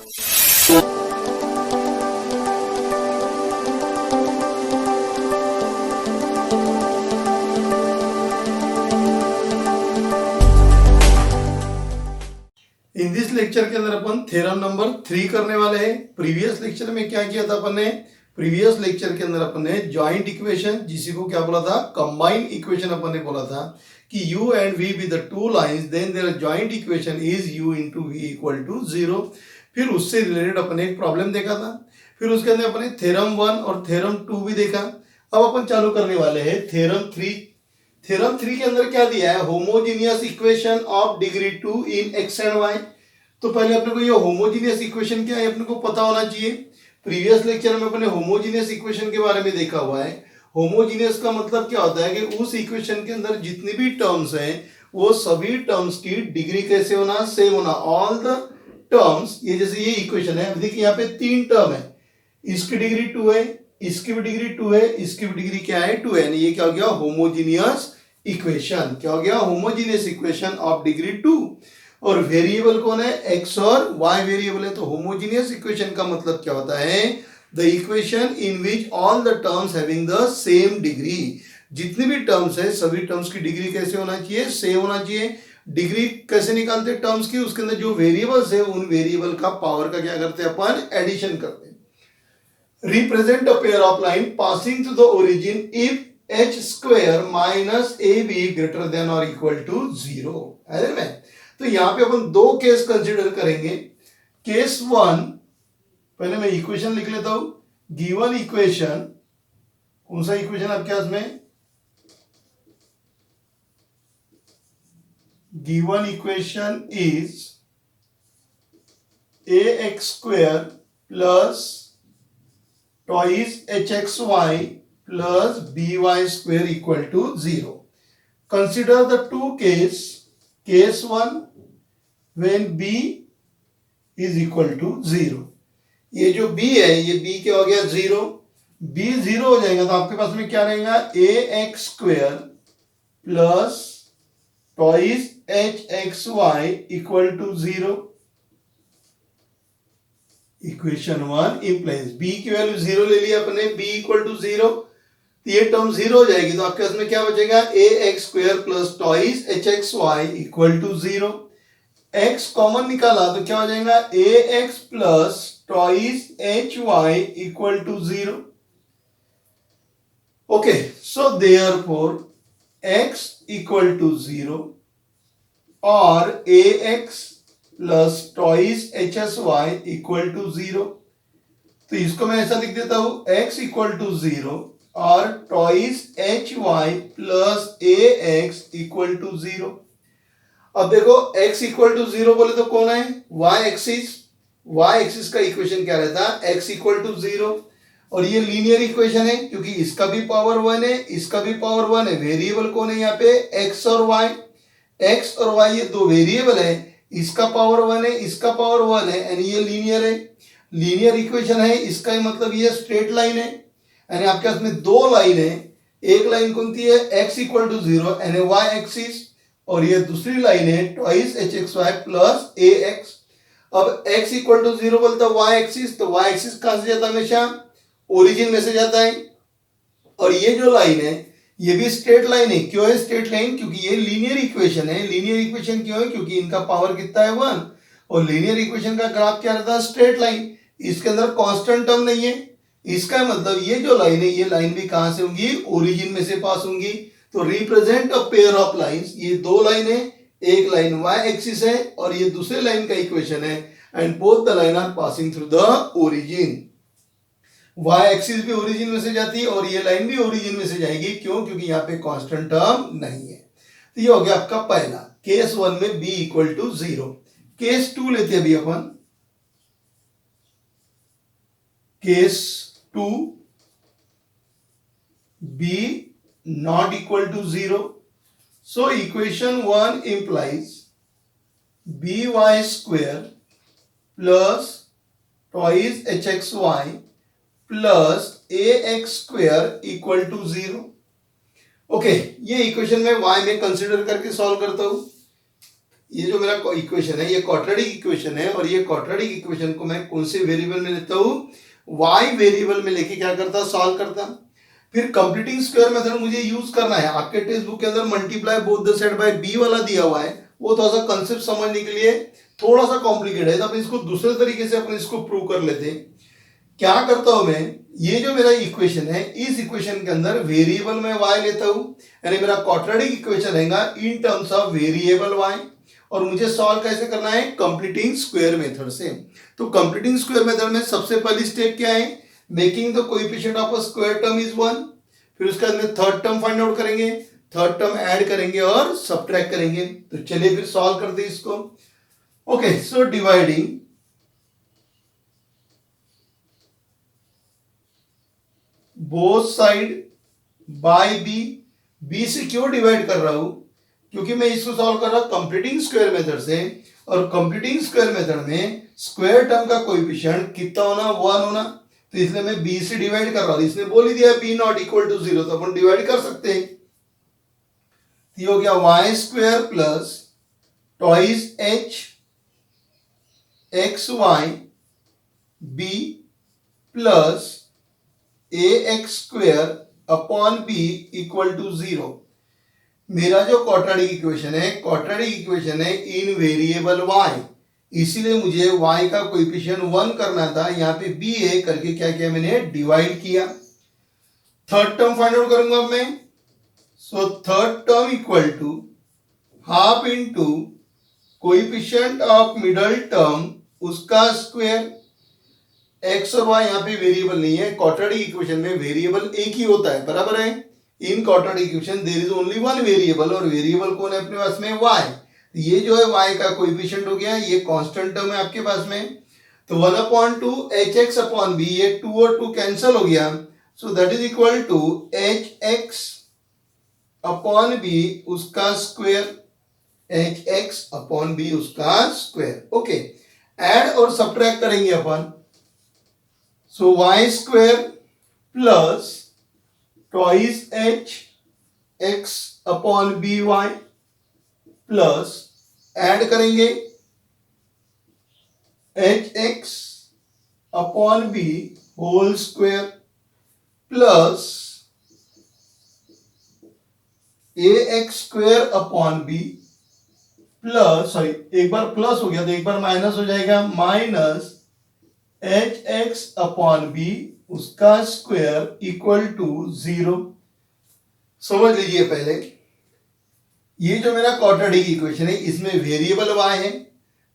In this lecture के अंदर अपन theorem number 3 करने वाले हैं। प्रीवियस लेक्चर में क्या किया था अपन ने? प्रीवियस लेक्चर के अंदर अपन ने जॉइंट इक्वेशन, जिसी को क्या बोला था? कंबाइंड इक्वेशन अपन ने बोला था कि u and v be the two lines, then their joint equation is u into v equal to 0। फिर उससे रिलेटेड अपन ने एक प्रॉब्लम देखा था। फिर उसके अंदर अपन ने थ्योरम 1 और थ्योरम 2 भी देखा। अब अपन चालू करने वाले हैं थ्योरम 3। थ्योरम 3 के अंदर क्या दिया है? Homogeneous equation of degree 2 in x and Y. तो पहले अपने को ये होमोजीनियस इक्वेशन क्या है अपने को पता होना चाहिए। प्रीवियस लेक्चर में अपने होमोजीनियस इक्वेशन के बारे में देखा हुआ है। होमोजीनियस का मतलब क्या होता है कि उस इक्वेशन के अंदर जितनी भी टर्म्स हैं वो सभी टर्म्स की डिग्री कैसे होना? सेम होना। ऑल द टर्म्स, ये जैसे ये इक्वेशन है, देखिए यहाँ पे 3 टर्म है, इसकी डिग्री 2 है, इसकी भी डिग्री 2 है, इसकी भी डिग्री क्या है? 2 है। ये क्या हो गया? Homogeneous equation. क्या हो गया? Homogeneous equation of degree 2। और वेरिएबल कौन है? एक्स और वाई वेरिएबल है। तो होमोजीनियस इक्वेशन का मतलब क्या होता है? The equation in which all the terms having the same degree. जितनी भी टर्म्स है सभी टर्म्स की डिग्री कैसे होना चाहिए? सेम होना चाहिए। डिग्री कैसे निकालते हैं टर्म्स की? उसके अंदर जो वेरिएबल्स है उन वेरिएबल का पावर का क्या करते हैं अपन? एडिशन करते हैं। Represent a pair of line passing through the origin if h square minus A B greater than और इक्वल टू 0। है ना? तो यहां पे अपन 2 केस कंसीडर करेंगे। केस 1, पहले मैं इक्वेशन लिख लेता हूं। गिवन इक्वेशन, कौन सा इक्वेशन आपके पास में? Given equation is ax square plus twice hxy plus by square equal to 0। Consider the 2 case. Case 1 when b is equal to 0। ये जो b है, ये b क्या हो गया? 0। b 0 हो जाएगा तो आपके पास में क्या रहेगा? ax square plus twice hxy equal to 0। Equation 1 implies b की वैल्यू 0 ले लिया अपने, b इक्वल टू 0। तो ये टर्म 0 हो जाएगी तो आपके पास में क्या बचेगा? ax square plus twice hxy equal to 0। x common निकाला तो क्या हो जाएगा? ax plus twice hy equal to 0। Okay, so therefore x equal to 0 और ax plus twice hy equal to 0। तो इसको मैं ऐसा लिख देता हूं, x इक्वल टू 0 और twice hy plus ax equal to 0। अब देखो x इक्वल टू 0 बोले तो कौन है? y axis. y एक्सिस का इक्वेशन क्या रहता है? x equal to 0। और ये लीनियर इक्वेशन है क्योंकि इसका भी पावर 1 है, इसका भी पावर 1 है। वेरिएबल कौन है यहाँ पे? x और y। x और y ये 2 वेरिएबल है, इसका पावर 1 है, इसका पावर 1 है, यानी ये लीनियर है। लीनियर इक्वेशन है, इसका मतलब ये स्ट्रेट लाइन है, यानी आपके पास में 2 लाइन है। एक लाइन कौन सी है? x इक्वल टू 0 यानी y एक्सिस, और ये दूसरी लाइन है ट्वाइस hxy प्लस ax। अब x इक्वल टू 0 बोलता है y एक्सिस, तो y एक्सिस कहां से जाता है? हमेशा ओरिजिन में से जाता है। और ये जो लाइन है ये भी स्ट्रेट लाइन है। क्यों है स्ट्रेट लाइन? क्योंकि ये लीनियर इक्वेशन है। लीनियर इक्वेशन क्यों है? क्योंकि इनका पावर कितना है? 1। और लीनियर इक्वेशन का ग्राफ क्या रहता है? Straight line. इसके अंदर कांस्टेंट टर्म नहीं है। इसका मतलब ये जो लाइन है ये लाइन भी कहां से होंगी? ओरिजिन में से पास होंगी। तो represent a pair of lines, ये 2 लाइन है, एक लाइन y एक्सिस है और ये दूसरे लाइन का इक्वेशन है, and both the line are passing through the origin. y axis भी ओरिजिन में से जाती है और ये लाइन भी ओरिजिन में से जाएगी। क्यों? क्योंकि यहाँ पे कांस्टेंट टर्म नहीं है। तो ये हो गया आपका पहला केस 1 में b इक्वल टू 0। केस 2 लेते हैं अभी अपन। Case 2 b not equal to 0. So equation 1 implies by square plus twice hxy plus ax square equal to 0. Okay, ये इक्वेशन में y में कंसीडर करके सॉल्व करता हूं। ये जो मेरा इक्वेशन है ये क्वाड्रेटिक इक्वेशन है, और ये क्वाड्रेटिक इक्वेशन को मैं कौन से वेरिएबल में लेता हूँ, y वेरिएबल में लेके क्या करता, सॉल्व करता। फिर कंप्लीटिंग स्क्वायर मेथड मुझे यूज करना है। आपके टेक्स्ट बुक के अंदर multiply both the side bye b वाला दिया हुआ है, वो थोड़ा सा कंसेप्ट समझने के लिए थोड़ा सा कॉम्प्लिकेटेड है, तो अपन इसको दूसरे तरीके से अपन इसको प्रूव कर लेते हैं। क्या करता हूं मैं, ये जो मेरा इक्वेशन है इस इक्वेशन के अंदर वेरिएबल में y लेता हूं, यानी मेरा क्वाड्रेटिक इक्वेशन रहेगा in terms of variable y, और मुझे सॉल्व कैसे करना है, कंप्लीटिंग स्क्वायर मेथड से। तो कंप्लीटिंग स्क्वायर मेथड में सबसे पहली स्टेप क्या है, making the coefficient of a square term is 1। फिर उसके बाद में थर्ड टर्म फाइंड आउट करेंगे, थर्ड टर्म ऐड करेंगे और सब्ट्रैक्ट करेंगे। तो चलिए फिर सॉल्व करते हैं इसको। Okay, so dividing both side by b से क्यों डिवाइड कर रहा हूं, क्योंकि मैं इसको सॉल्व कर रहा हूं कंप्लीटिंग स्क्वायर मेथड से, और कंप्लीटिंग स्क्वायर मेथड में स्क्वायर टर्म का कोएफिशिएंट कितना होना, 1 होना, तो इसलिए मैं b से डिवाइड कर रहा हूं। इसने बोल ही दिया b नॉट इक्वल टू 0, तो अपन डिवाइड कर सकते हैं। तो ये हो गया y square plus twice h x y b plus ax square upon b equal to 0। मेरा जो क्वाड्रेटिक इक्वेशन है, क्वाड्रेटिक इक्वेशन है इन वेरिएबल y, इसीलिए मुझे y का कोएफिशिएंट 1 करना था। यहाँ पे b है करके क्या किया मैंने, डिवाइड किया। थर्ड टर्म फाइंड आउट करूंगा अब मैं। So third term equal to half into coefficient of middle term उसका स्क्वायर। x और y यहाँ पे वेरिएबल नहीं है, क्वाड्रेटिक इक्वेशन में वेरिएबल एक ही होता है, बराबर है। In quadratic equation there is only one variable, और वेरिएबल कौन है अपने पास में, y। ये जो है y का कोएफिशिएंट हो गया, ये कांस्टेंट टर्म है आपके पास में। तो 1/2 hx अपॉन b, ये 2 और 2 कैंसिल हो गया, so that is equal to hx upon b उसका स्क्वायर, hx अपॉन b उसका स्क्वायर। ओके, ऐड और सब्ट्रैक्ट करेंगे अपन। So y square plus twice h x upon B Y plus add करेंगे H x upon B whole square plus A X square upon B plus, sorry एक बार plus हो गया तो एक बार माइनस हो जाएगा, minus h x upon b उसका स्क्वायर इक्वल टू 0। समझ लीजिए पहले, ये जो मेरा क्वाड्रेटिक इक्वेशन है इसमें वेरिएबल y है,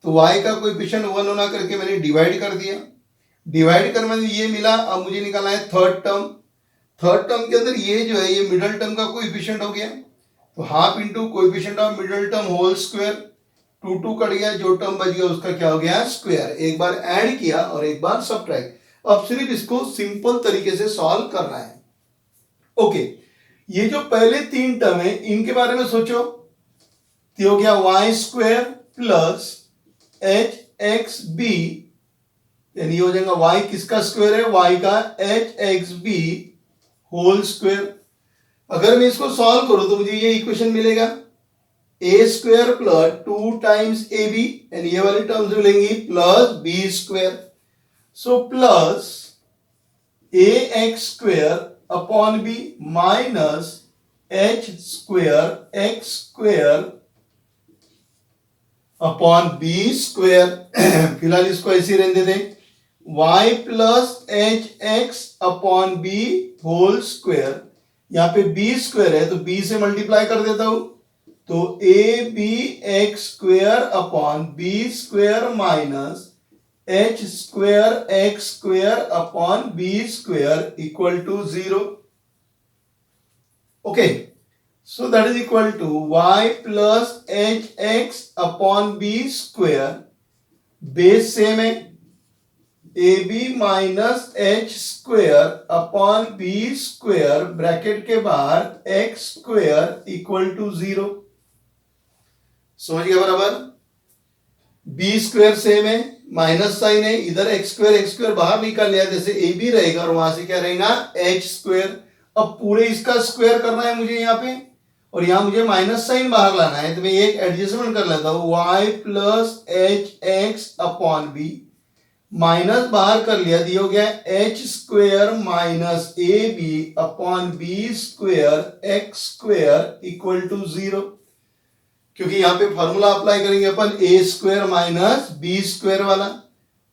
तो y का कोएफिशिएंट 1 होना करके मैंने डिवाइड कर दिया। डिवाइड करने में ये मिला, अब मुझे निकालना है थर्ड टर्म। थर्ड टर्म के अंदर ये जो है ये मिडल टर्म का कोएफिशिएंट हो गया, तो half into coefficient of middle term whole square, 2 2 cut गया, जो टर्म बच गया उसका क्या हो गया, स्क्वायर। एक बार ऐड किया और एक बार सब्ट्रैक्ट। अब सिर्फ इसको सिंपल तरीके से सॉल्व करना है। ओके, ये जो पहले 3 टर्म है इनके बारे में सोचो, तो हो गया y square plus H x b, यानी हो जाएगा y किसका स्क्वायर है, y का h x b whole square. अगर मैं इसको सॉल्व करूं तो मुझे ये इक्वेशन मिलेगा, a square plus 2 times A B, यानी ये वाली टर्म्स मिलेंगी, plus B square. So plus A X square upon B minus H square x square upon B square. फिलहाल इसको ऐसे रहने दें, y plus H x upon B whole square, यहाँ पे b स्क्वायर है तो b से मल्टीप्लाई कर देता हूं, तो a b x square upon B square minus H square x square upon B square equal to 0। Okay, so that is equal to y plus hx upon b square, base same है, ab minus H square upon B square bracket के बाहर x square equal to 0। समझ गया बराबर, b square same है, minus sign है, इधर x square बाहर निकाल लिया, जैसे ab रहेगा और वहां से क्या रहेगा h स्क्वायर। अब पूरे इसका स्क्वायर करना है मुझे यहाँ पे, और यहां मुझे माइनस साइन बाहर लाना है, तो मैं एक एडजस्टमेंट कर लेता हूं, y plus H x upon B, minus बाहर कर लिया, दिया हो गया H square minus A B upon B square x square equal to 0, क्योंकि यहां पे फॉर्मूला अप्लाई करेंगे अपन a square minus B square वाला।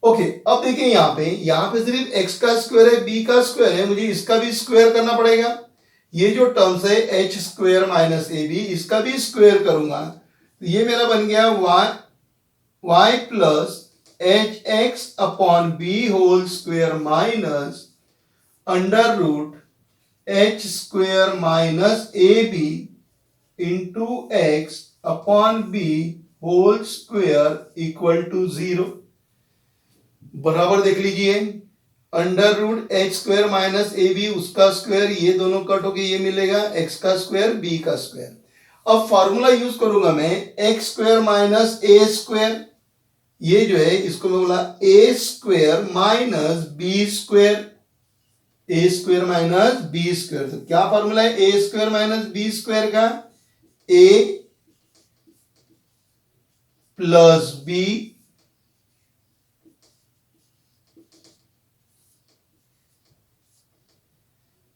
ओके, अब देखिए यहां पे सिर्फ एक्स का स्क्वायर है, बी का स्क्वायर है, मुझे इसका भी स्क्वायर करना पड़ेगा। ये जो टर्म्स है एच स्क्वायर माइनस ए बी, इसका भी स्क्वायर करूंगा, तो ये मेरा बन गया y plus H x upon B whole square minus under root h square minus A b into x upon B whole square equal to 0। बराबर देख लीजिए, under root h square minus ए बी, उसका स्क्वायर, ये दोनों cut होके ये मिलेगा x का स्क्वायर बी का स्क्वायर। अब फॉर्मूला यूज करूंगा मैं एक्स स्क्वायर माइनस ए स्क्वायर, ये जो है इसको मैं बोला ए स्क्वायर माइनस बी स्क्वायर, ए स्क्वायर माइनस बी स्क्वायर। तो क्या फॉर्मूला है ए स्क्वायर माइनस बी स्क्वायर का, ए प्लस बी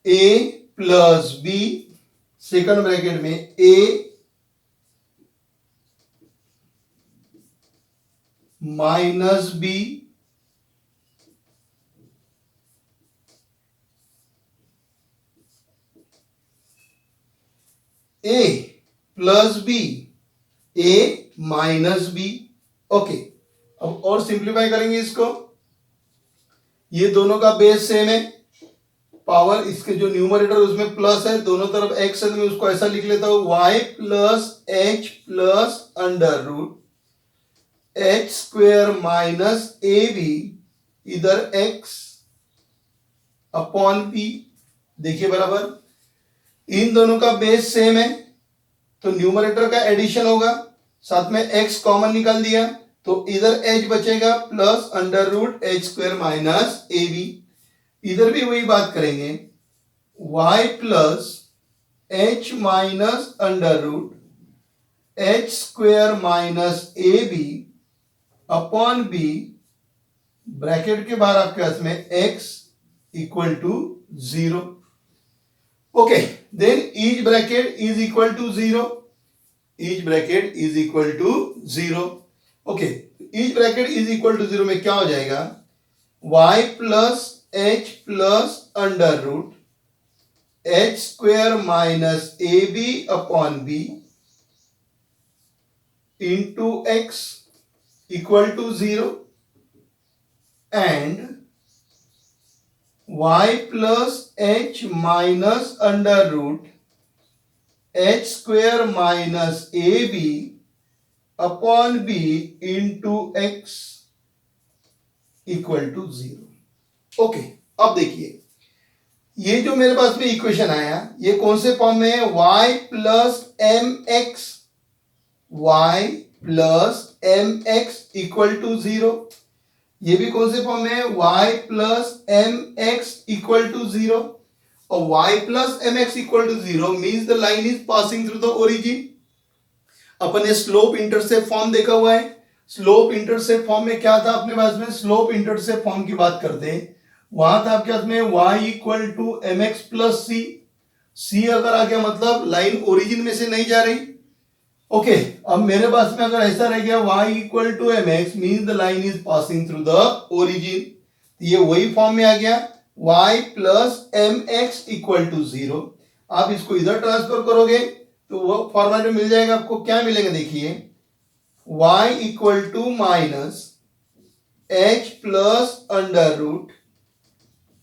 ए प्लस बी, सेकंड ब्रैकेट में ए माइनस बी ए प्लस बी ए माइनस बी। ओके, अब और सिंप्लीफाई करेंगे इसको, ये दोनों का बेस सेम है, पावर इसके जो न्यूमरेटर उसमें प्लस है, दोनों तरफ एक्स है, तो मैं उसको ऐसा लिख लेता हूं y plus H plus under root H square minus A B, इधर x अपॉन p। देखिए बराबर, इन दोनों का बेस सेम है, तो न्यूमरेटर का एडिशन होगा, साथ में x कॉमन निकाल दिया, तो इधर h बचेगा plus under root H square minus A B, इधर भी वही बात करेंगे, y plus H minus under root H square minus A B upon B, bracket के बाहर आपके पास में x equal to 0। Okay, then each bracket is equal to 0, each bracket is equal to 0। Okay, each bracket is equal to 0 में क्या हो जाएगा, y plus H plus under root H square minus A B upon B into X equal to 0 and y plus H minus under root H square minus A B upon B into X equal to 0। Okay, अब देखिए ये जो मेरे पास में equation आया, ये कौन से फॉर्म में है, y plus M X, Y plus M X equal to 0, ये भी कौन से फॉर्म में है, y plus M X equal to 0, और y plus M X equal to 0 means the line is passing through the origin. अपन ने slope intercept form देखा हुआ है, स्लोप इंटरसेप्ट फॉर्म में क्या था अपने पास में, स्लोप इंटरसेप्ट फॉर्म की बात करते हैं, वहां था आपके पास में y equal to M X plus C, C अगर आ गया मतलब लाइन ओरिजिन में से नहीं जा रही। ओके, अब मेरे पास में अगर ऐसा रह गया y equal to M X means the line is passing through the origin, ये वही फॉर्म में आ गया, y plus M X equal to 0। आप इसको इधर ट्रांसफर करोगे तो वो फॉर्मेट में मिल जाएगा आपको, क्या मिलेगा देखिए, y equal to minus H plus under root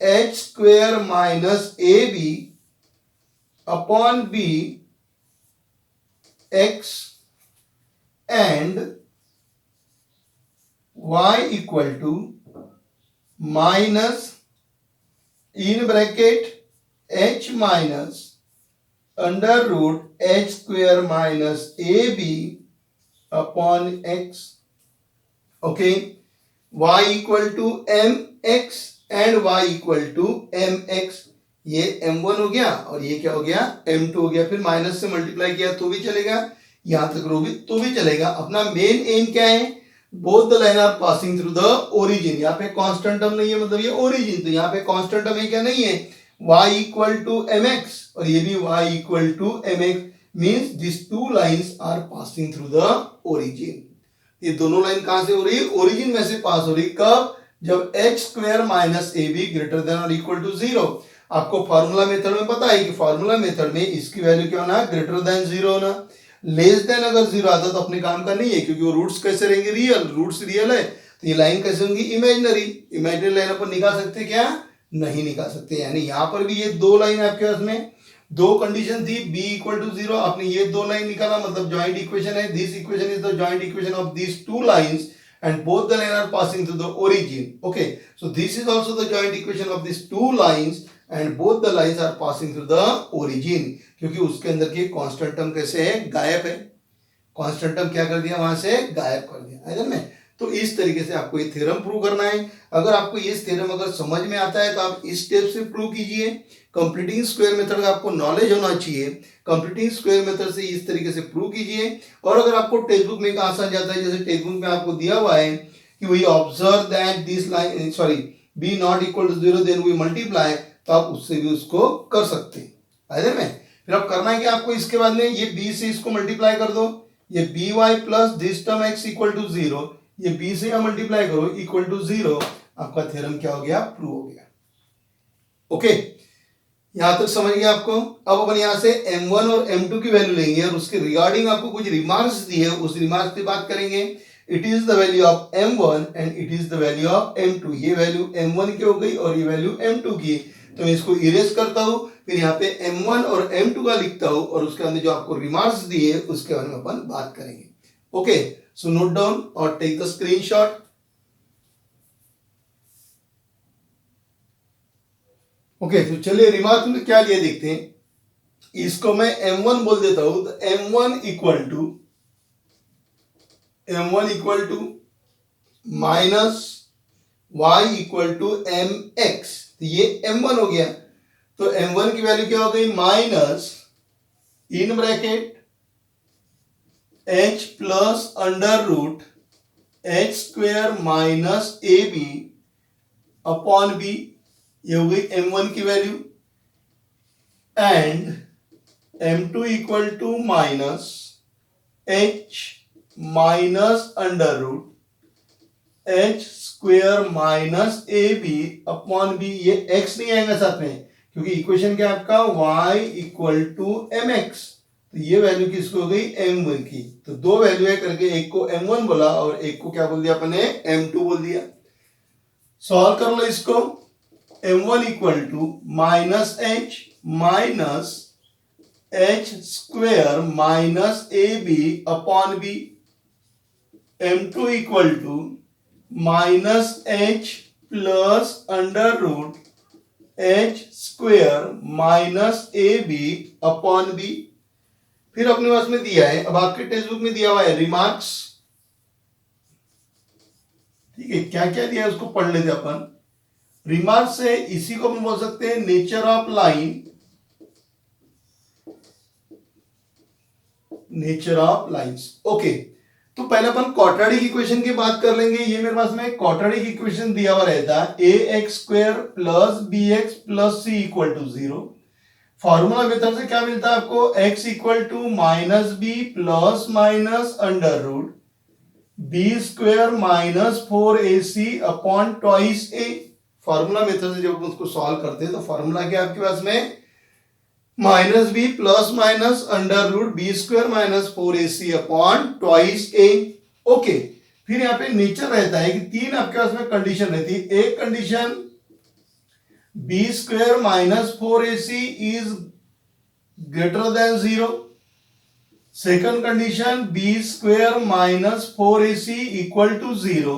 H square minus A B upon B X and y equal to minus in bracket h minus under root H square minus A B upon X. Okay, y equal to M X and y equal to M X, ये m1 हो गया और ये क्या हो गया m2 हो गया, फिर माइनस से मल्टीप्लाई किया तो भी चलेगा, यहां तक रो भी तो भी चलेगा। अपना मेन एम क्या है, both the line are passing through the origin. यहाँ पे कांस्टेंट टर्म नहीं है, मतलब ये ओरिजिन, तो यहाँ पे कांस्टेंट टर्म है क्या, नहीं है, y इक्वल टू mx और ये भी y equal to mx, means this two lines are passing through the origin. ये दोनों लाइन कहां से हो रही है, ओरिजिन में से पास हो रही। कब, जब x स्क्वायर माइनस ए बी ग्रेटर देन और इक्वल टू 0। आपको फार्मूला मेथड में पता है कि फार्मूला मेथड में इसकी वैल्यू क्या होना है, ग्रेटर देन 0 होना। लेस देन अगर 0 आता तो अपने काम का नहीं है, क्योंकि वो रूट्स कैसे रहेंगे, रियल, रूट्स रियल है, तो ये लाइन कैसे होंगी, इमेजिनरी। इमेजिनरी लाइन अपन निकाल सकते क्या, नहीं निकाल सकते। यानी यहाँ पर भी ये दो लाइन आपके पास में दो कंडीशन थी, b इक्वल टू 0, आपने ये दो लाइन निकाला, मतलब जॉइंट इक्वेशन है। This equation is the joint equation of these two lines and both the lines are passing through the origin. Okay, so this is also the joint equation of these two lines and both the lines are passing through the origin, क्योंकि उसके अंदर की constant term कैसे है, गायब है। Constant term क्या कर दिया, वहां से गायब कर दिया, है ना। तो इस तरीके से आपको ये थ्योरम प्रूव करना है। अगर आपको ये थ्योरम अगर समझ में आता है तो आप इस स्टेप से प्रूव कीजिए। कंप्लीटिंग स्क्वायर मेथड का आपको नॉलेज होना चाहिए, कंप्लीटिंग स्क्वायर मेथड से इस तरीके से प्रूव कीजिए। और अगर आपको टेक्स्ट बुक में एक आंसर जाता है, जैसे टेक्स्ट बुक में आपको दिया हुआ है कि we observe that this line sorry B not equal to 0 then we multiply, तो आप उससे भी उसको कर सकते हैं, है ना। फिर अब करना है कि आपको इसके बाद में ये b से इसको मल्टीप्लाई कर दो, ये B Y plus this term x equal to 0, ये b से यहां मल्टीप्लाई करो इक्वल टू 0, आपका थ्योरम क्या हो गया, प्रूव हो गया। ओके, यहां तक समझ गया आपको। अब अपन यहां से m1 और m2 की वैल्यू लेंगे और उसके रिगार्डिंग आपको कुछ रिमार्क्स दिए, उस रिमार्क्स की बात करेंगे। It is the value of m1 and it is the value of m2। ये वैल्यू m1 की हो गई और ये वैल्यू m2 की, तो मैं इसको इरेज करता हूं, फिर यहाँ पे m1 और m2 का लिखता हूं और उसके अंदर जो आपको रिमार्क्स दिए उसके बारे में अपन बात करेंगे। ओके, सो नोट डाउन और टेक द स्क्रीनशॉट। ओके, तो चलिए रिमार्क में क्या लिया देखते हैं। इसको मैं m1 बोल देता हूं, तो m1 equal to minus y equal to mx, तो ये m1 हो गया। तो m1 की वैल्यू क्या हो गई, minus in bracket h plus under root h square minus A B upon B, ये हो गई m1 की value. And m2 equal to minus h minus under root h square minus A B upon B, ये x नहीं आएगा साथ में, क्योंकि इक्वेशन क्या है आपका y इक्वल टू mx, तो ये वैल्यू किसको हो गई, m1 की। तो दो वैल्यू है करके एक को m1 बोला और एक को क्या बोल दिया अपने, m2 बोल दिया। सॉल्व कर लो इसको। m1 equal to minus h square minus A B upon B, m2 equal to minus h plus under root h square minus A B upon B. फिर अपने पास में दिया है, अब आपके टेक्स्ट बुक में दिया हुआ है रिमार्क्स, ठीक है, क्या क्या दिया है उसको पढ़ लेते अपन। रिमार्क्स से इसी को हम बोल सकते हैं nature of line, nature of lines. Okay, तो पहले अपन क्वाड्रेटिक इक्वेशन की बात कर लेंगे। ये मेरे पास में क्वाड्रेटिक इक्वेशन दिया हुआ रहता है ax square plus bx plus c equal to 0। Formula method से क्या मिलता है आपको, x equal to minus B plus minus under root B square minus 4ac upon twice a। Formula method से जब उसको सॉल्व करते हैं तो फॉर्मूला क्या आपके पास में, minus B plus minus under root B square minus 4ac upon twice a। Okay, फिर यहाँ पे नेचर रहता है कि तीन आपके पास में कंडीशन रहती है। एक condition B square minus 4ac is greater than 0। Second condition B square minus 4ac equal to 0।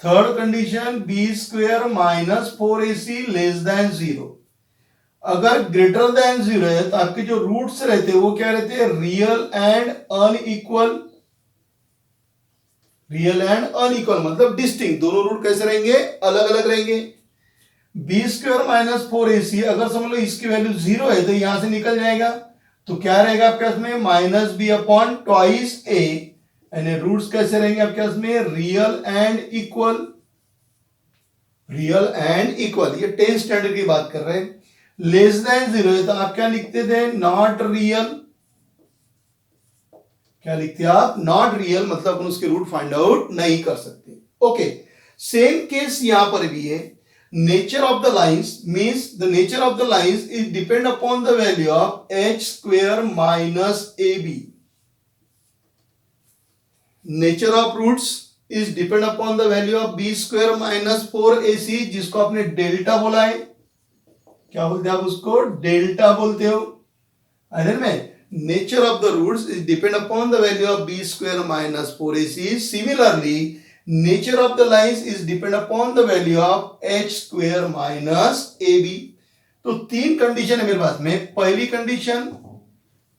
Third condition B square minus 4ac less than 0। अगर ग्रेटर देन 0 है तो आपके जो रूट्स रहते हैं वो क्या रहते हैं, real and unequal. Real and unequal मतलब डिस्टिंक्ट, दोनों रूट कैसे रहेंगे, अलग अलग रहेंगे। बी स्क्वायर माइनस 4ac, अगर समझ लो इसकी वैल्यू 0 है तो यहां से निकल जाएगा, तो क्या रहेगा आपके पास में माइनस बी अपॉन ट्वाइस ए, यानी रूट्स कैसे रहेंगे आपके पास में real and equal, real and equal, ये 10th स्टैंडर्ड की बात कर रहे हैं। लेस देन 0 है तो आप क्या लिखते थे, नॉट रियल, क्या लिखते हैं आप, नॉट रियल, मतलब अपन उसके रूट फाइंड आउट नहीं कर सकते। ओके, सेम केस यहां पर भी है। Nature of the lines means the nature of the lines is depend upon the value of H square minus A B. Nature of roots is depend upon the value of B square minus 4ac, जिसको आपने delta बोला है, क्या बोलते हैं आप उसको, delta बोलते हो। अदर में nature of the roots is depend upon the value of b square minus 4ac. Similarly, nature of the lines is depend upon the value of h square minus ab. तो तीन condition है मेरे पास में। पहली condition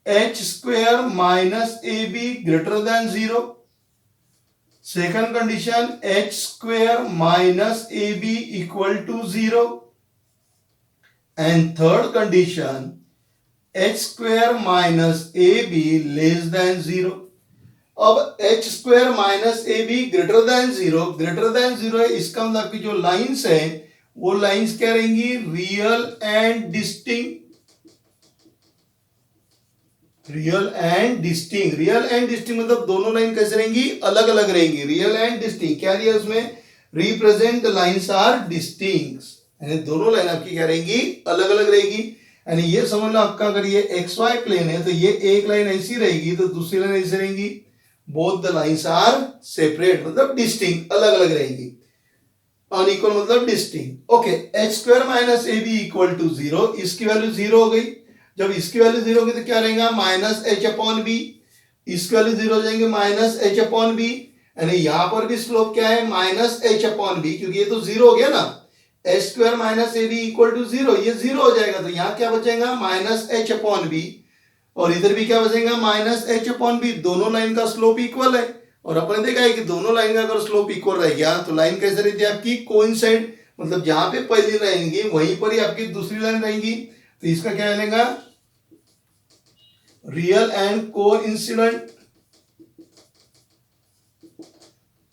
h square minus ab greater than 0। Second condition h square minus ab equal to 0। And third condition h square minus A B less than 0। अब h square minus ए B greater than 0, greater than 0 है, इसका मतलब आपकी जो lines है वो lines क्या रहेंगी, real and distinct, real and distinct. Real and distinct मतलब दोनों लाइन कैसे रहेंगी, अलग अलग रहेंगी। रियल एंड डिस्टिंक्ट क्या दिया उसमें, represent the lines are distinct, यानी दोनों लाइन आपकी क्या रहेंगी, अलग अलग रहेगी। यानी ये समझ लो आपका, अगर ये एक्स वाई प्लेन है तो ये एक लाइन ऐसी रहेगी तो दूसरी लाइन ऐसी रहेंगी। Both the lines are separate मतलब डिस्टिंक्ट, अलग अलग रहेगी। अनइक्वल मतलब distinct. Okay, H square minus A B equal to 0, इसकी वैल्यू 0 हो गई। जब इसकी वैल्यू 0 होगी तो क्या रहेगा, माइनस एच अपॉन बी, इसकी वैल्यू 0 हो जाएंगे माइनस एच अपॉन बी, यानी यहां पर भी स्लोप क्या है, माइनस एच अपॉन बी, क्योंकि ये तो 0 हो गया ना। H square minus A B equal to 0, ये 0 हो जाएगा, तो यहां क्या बचेगा, माइनस एच अपॉन बी, और इधर भी क्या बचेगा, माइनस एच अपॉन बी। दोनों लाइन का स्लोप इक्वल है, और अपन देखा है कि दोनों लाइन का अगर स्लोप इक्वल रह गया तो लाइन कैसे रहती है आपकी, कोइंसाइड, मतलब जहां पे पहली रहेंगी वहीं पर ही आपकी दूसरी लाइन रहेंगी। तो इसका क्या बनेगा, real and coincident,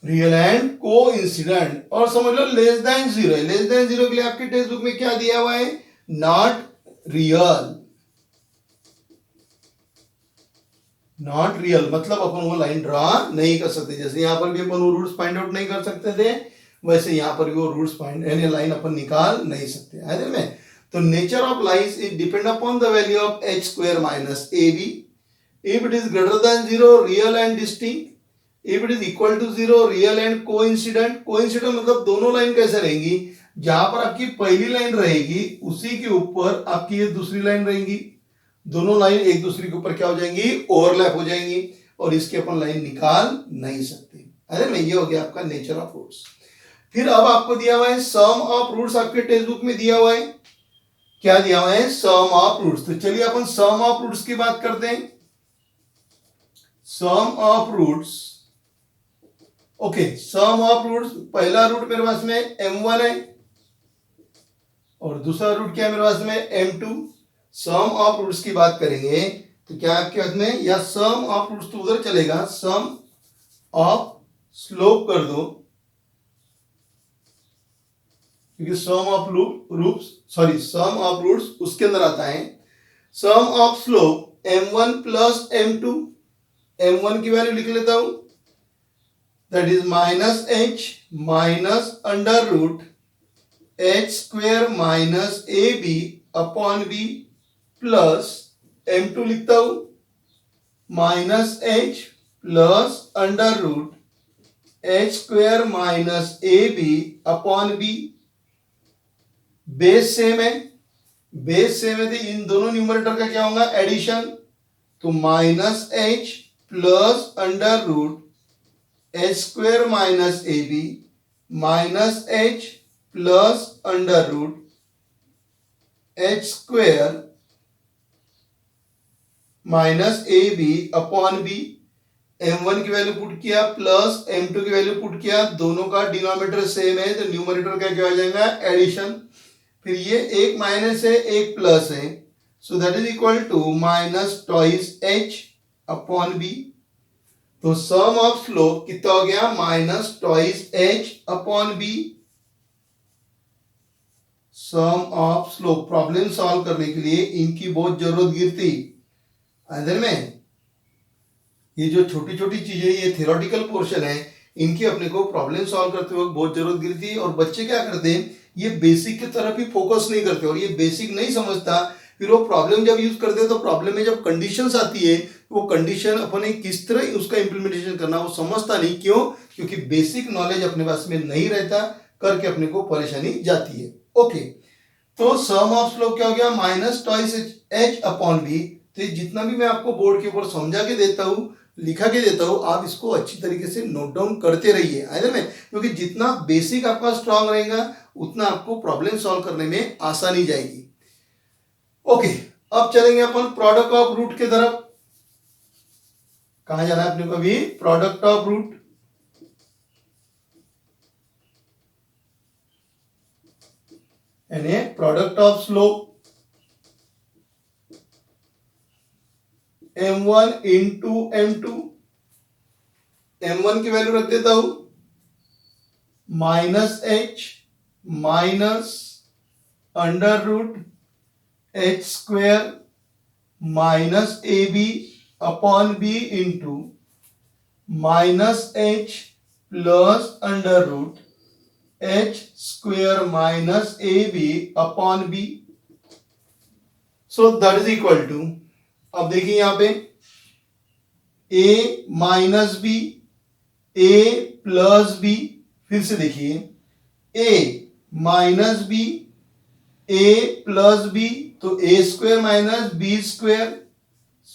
real and coincident. और समझ लो लेस देन 0 है, लेस देन 0 के लिए आपके टेक्स्ट बुक में क्या दिया हुआ है, नॉट रियल, नॉट रियल, मतलब अपन वो लाइन ड्रॉ नहीं कर सकते। जैसे यहां पर भी अपन वो रूट्स फाइंड आउट नहीं कर सकते थे, वैसे यहां पर भी वो रूट्स फाइंड, यानी लाइन अपन निकाल नहीं सकते है में। तो nature of lines is depend upon the value of H square minus A B. If it is greater than 0 real and distinct, if it is equal to 0 real and coincident. Coincident मतलब दोनों line कैसे रहेंगी, जहां पर आपकी पहली line रहेगी उसी के ऊपर आपकी ये दूसरी लाइन रहेंगी, दोनों लाइन एक दूसरे के ऊपर क्या हो जाएंगी, ओवरलैप हो जाएंगी, और इसके अपन लाइन निकाल नहीं सकते। अरे नहीं, ये हो गया आपका नेचर ऑफ रूट्स। फिर अब आपको दिया हुआ है सम ऑफ रूट्स, आपके टेक्स्ट बुक में दिया हुआ है, क्या दिया हुआ है, सम ऑफ रूट्स। तो चलिए अपन सम ऑफ रूट्स की बात करते हैं। Sum of roots, okay, sum of roots, पहला रूट मेरे पास में m1 है और दूसरा रूट क्या है मेरे पास में m2। सम ऑफ रूट्स की बात करेंगे तो क्या आपके हाथ में, या सम ऑफ रूट्स तो उधर चलेगा, सम ऑफ स्लोप कर दो, क्योंकि sum of roots, sorry sum of roots उसके अंदर आता है। Sum of slope m1 plus m2, m1 की वैल्यू लिख लेता हूं, that is minus H minus under root H square minus A B upon B plus m2 लिखता हूं minus H plus under root H square minus A B upon B. Base same है, base same है तो इन दोनों numerator का क्या होगा, addition, तो minus H plus under root H square minus A B minus H plus under root H square minus A B upon B. m1 की value put किया प्लस m2 की वैल्यू पुट किया, दोनों का डिनोमिनेटर सेम है तो numerator का क्या हो जाएगा, एडिशन। फिर ये एक माइनस है एक प्लस है, so that is equal to minus twice H upon B. तो सम ऑफ स्लोप कितना हो गया, minus twice H upon B. Sum of slope problem solve करने के लिए इनकी बहुत जरूरत गिरती। अंदर में ये जो छोटी छोटी चीजें, ये थ्योरेटिकल पोर्शन है, इनकी अपने को प्रॉब्लम सॉल्व करते वक्त बहुत जरूरत गिरती है। और बच्चे क्या करते हैं, ये बेसिक की तरफ ही फोकस नहीं करते और ये बेसिक नहीं समझता। फिर वो प्रॉब्लम जब यूज करते हैं तो प्रॉब्लम में जब कंडीशंस आती है, वो कंडीशन अपने किस तरह उसका इंप्लीमेंटेशन करना वो समझता नहीं। क्यों? क्योंकि बेसिक नॉलेज अपने पास में नहीं रहता, करके अपने को परेशानी जाती है। ओके, तो सम ऑफ स्लोप क्या हो गया, minus twice H upon B. तो जितना भी मैं आपको बोर्ड के ऊपर समझा के देता हूं, लिखा के देता हूं, आप इसको अच्छी तरीके से नोट डाउन करते रहिए आइदर में, क्योंकि जितना बेसिक आपका स्ट्रांग रहेगा उतना आपको प्रॉब्लम सॉल्व करने में आसानी जाएगी। ओके, अब चलेंगे अपन प्रोडक्ट ऑफ रूट की तरफ। कहां जाना है अपने को अभी, प्रोडक्ट ऑफ रूट। यानी product of slope m1 into m2। m1 की वैल्यू रख देता हूं minus H minus under root H square minus A B upon B into minus H plus under root H square minus A B upon B. So that is equal to, अब देखिए यहां पे a minus B, a plus B. फिर से देखिए a minus B, a plus B, तो a square minus B square,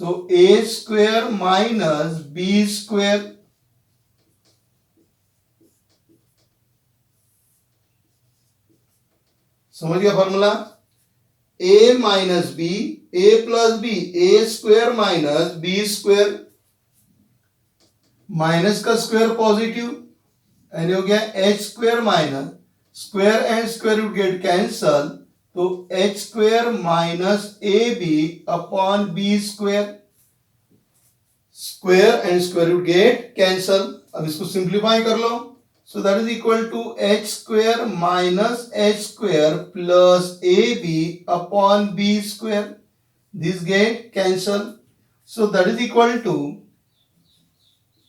so a square minus B square. समझ गया formula, a minus B, a plus B, a square minus B square. Minus का square positive, यानी हो गया H square minus square and square root get cancel, तो H square minus A B upon B square. Square and square root get cancel. अब इसको simplify कर लो, so that is equal to h square minus h square plus ab upon b square. This get cancel, so that is equal to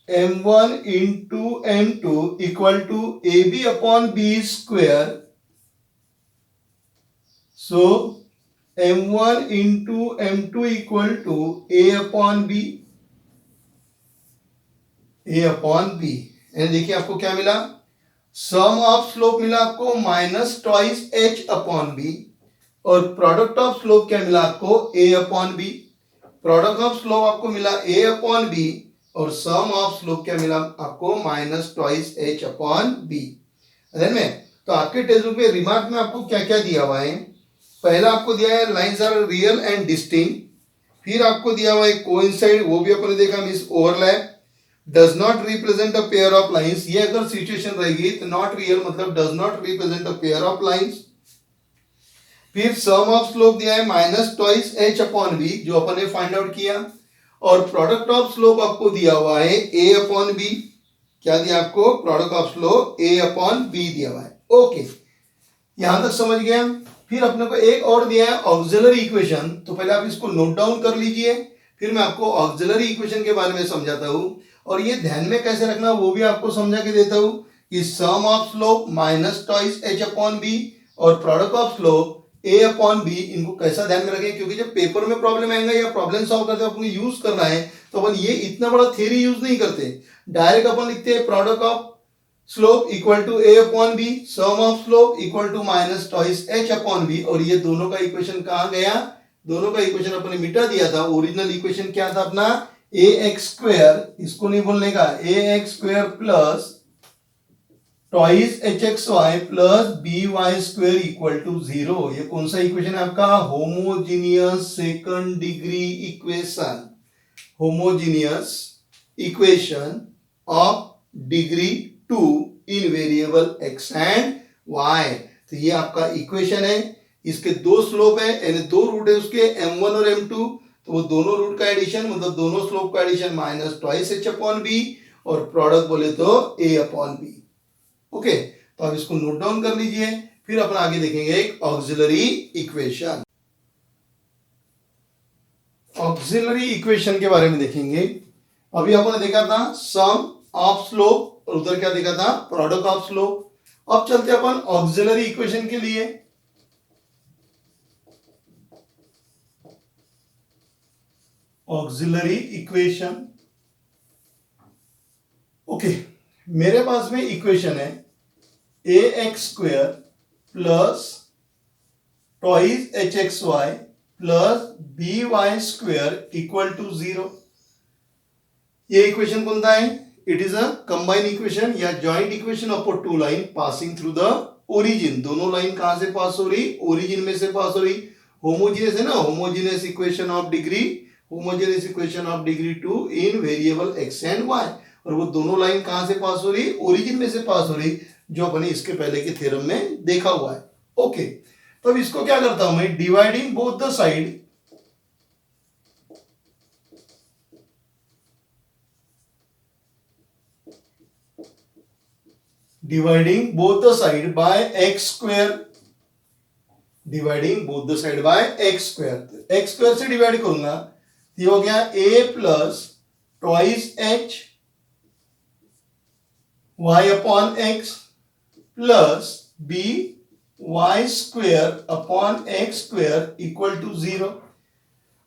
m1 into m2 equal to ab upon b square. So m1 into m2 equal to a upon b, a upon b। देखिए आपको क्या मिला, सम of slope मिला आपको minus twice H upon B, और product of slope क्या मिला आपको, A upon B. Product of slope आपको मिला ए अपॉन बी, और सम ऑफ स्लोप क्या मिला आपको, minus twice H upon B. में तो आपके टेक्स्ट बुक में रिमार्क में आपको क्या क्या दिया हुआ है, पहला आपको दिया है lines are real and distinct. फिर आपको दिया हुआ है कोइंसाइड, वो भी अपने देखा miss overlap. Does not represent a pair of lines, ये अगर सिचुएशन रहेगी तो नॉट रियल मतलब does not represent a pair of lines. फिर सम ऑफ स्लोप दिया है minus twice H upon B, जो अपन ने फाइंड आउट किया। और प्रोडक्ट ऑफ स्लोप आपको दिया हुआ है ए अपॉन बी। क्या दिया आपको, product of slope A upon B दिया हुआ है। ओके, यहां तक समझ गया। फिर अपने को एक और दिया है ऑक्सिलरी इक्वेशन, तो पहले आप इसको नोट डाउन कर लीजिए, फिर मैं आपको ऑक्सिलरी इक्वेशन के बारे में समझाता हूं। और ये ध्यान में कैसे रखना वो भी आपको समझा के देता हूं कि sum of slope minus twice H upon B और product of slope A upon B, इनको कैसा ध्यान में रखें, क्योंकि जब पेपर में प्रॉब्लम आएगा या प्रॉब्लम सॉल्व करते अपन यूज करना है तो अपन ये इतना बड़ा थ्योरी यूज नहीं करते, डायरेक्ट अपन लिखते हैं product of slope equal to A upon B, sum of slope equal to minus twice H upon B. और ये दोनों का इक्वेशन कहां गया, दोनों का इक्वेशन अपन ने मिटा दिया था। ओरिजिनल इक्वेशन क्या था अपना, ए एक्स स्क्वेयर, इसको नहीं बोलने का, A X square plus twice H X Y plus B Y square equal to 0। ये कौन सा इक्वेशन है आपका, homogeneous second degree equation, homogeneous equation of degree 2 in variable X and Y. तो ये आपका इक्वेशन है, इसके दो स्लोप है यानी दो रूट है उसके m1 और m2, तो वो दोनों रूट का एडिशन मतलब दोनों स्लोप का addition minus twice h upon B और प्रोडक्ट बोले तो a अपॉन बी। ओके, तो अब इसको नोट डाउन कर लीजिए, फिर अपन आगे देखेंगे एक ऑक्सिलरी इक्वेशन। ऑक्सिलरी इक्वेशन के बारे में देखेंगे। अभी अपन ने देखा था सम ऑफ स्लोप और उधर क्या देखा था, प्रोडक्ट ऑफ स्लोप। अब चलते अपन ऑक्सिलरी इक्वेशन के लिए। ऑक्सिलरी इक्वेशन, ओके, मेरे पास में इक्वेशन है A X square plus twice H X Y plus B Y square equal to 0। ये इक्वेशन कौन सा है? It is a combine equation या joint equation of two line passing through the origin. दोनों लाइन कहां से पास हो रही? ओरिजिन में से पास हो रही। होमोजेनियस है ना, homogeneous equation of degree, homogeneous equation of degree 2 in variable X and Y. और वो दोनों लाइन कहां से पास हो रही? ओरिजिन में से पास हो रही, जो अपने इसके पहले के थ्योरम में देखा हुआ है। ओके, तो अब इसको क्या करता हूं मैं, dividing both the side, dividing both the side by X square, dividing both the side by X square. X square से डिवाइड करूंगा तो ये हो गया a plus twice H Y upon X plus B Y square upon X square equal to 0।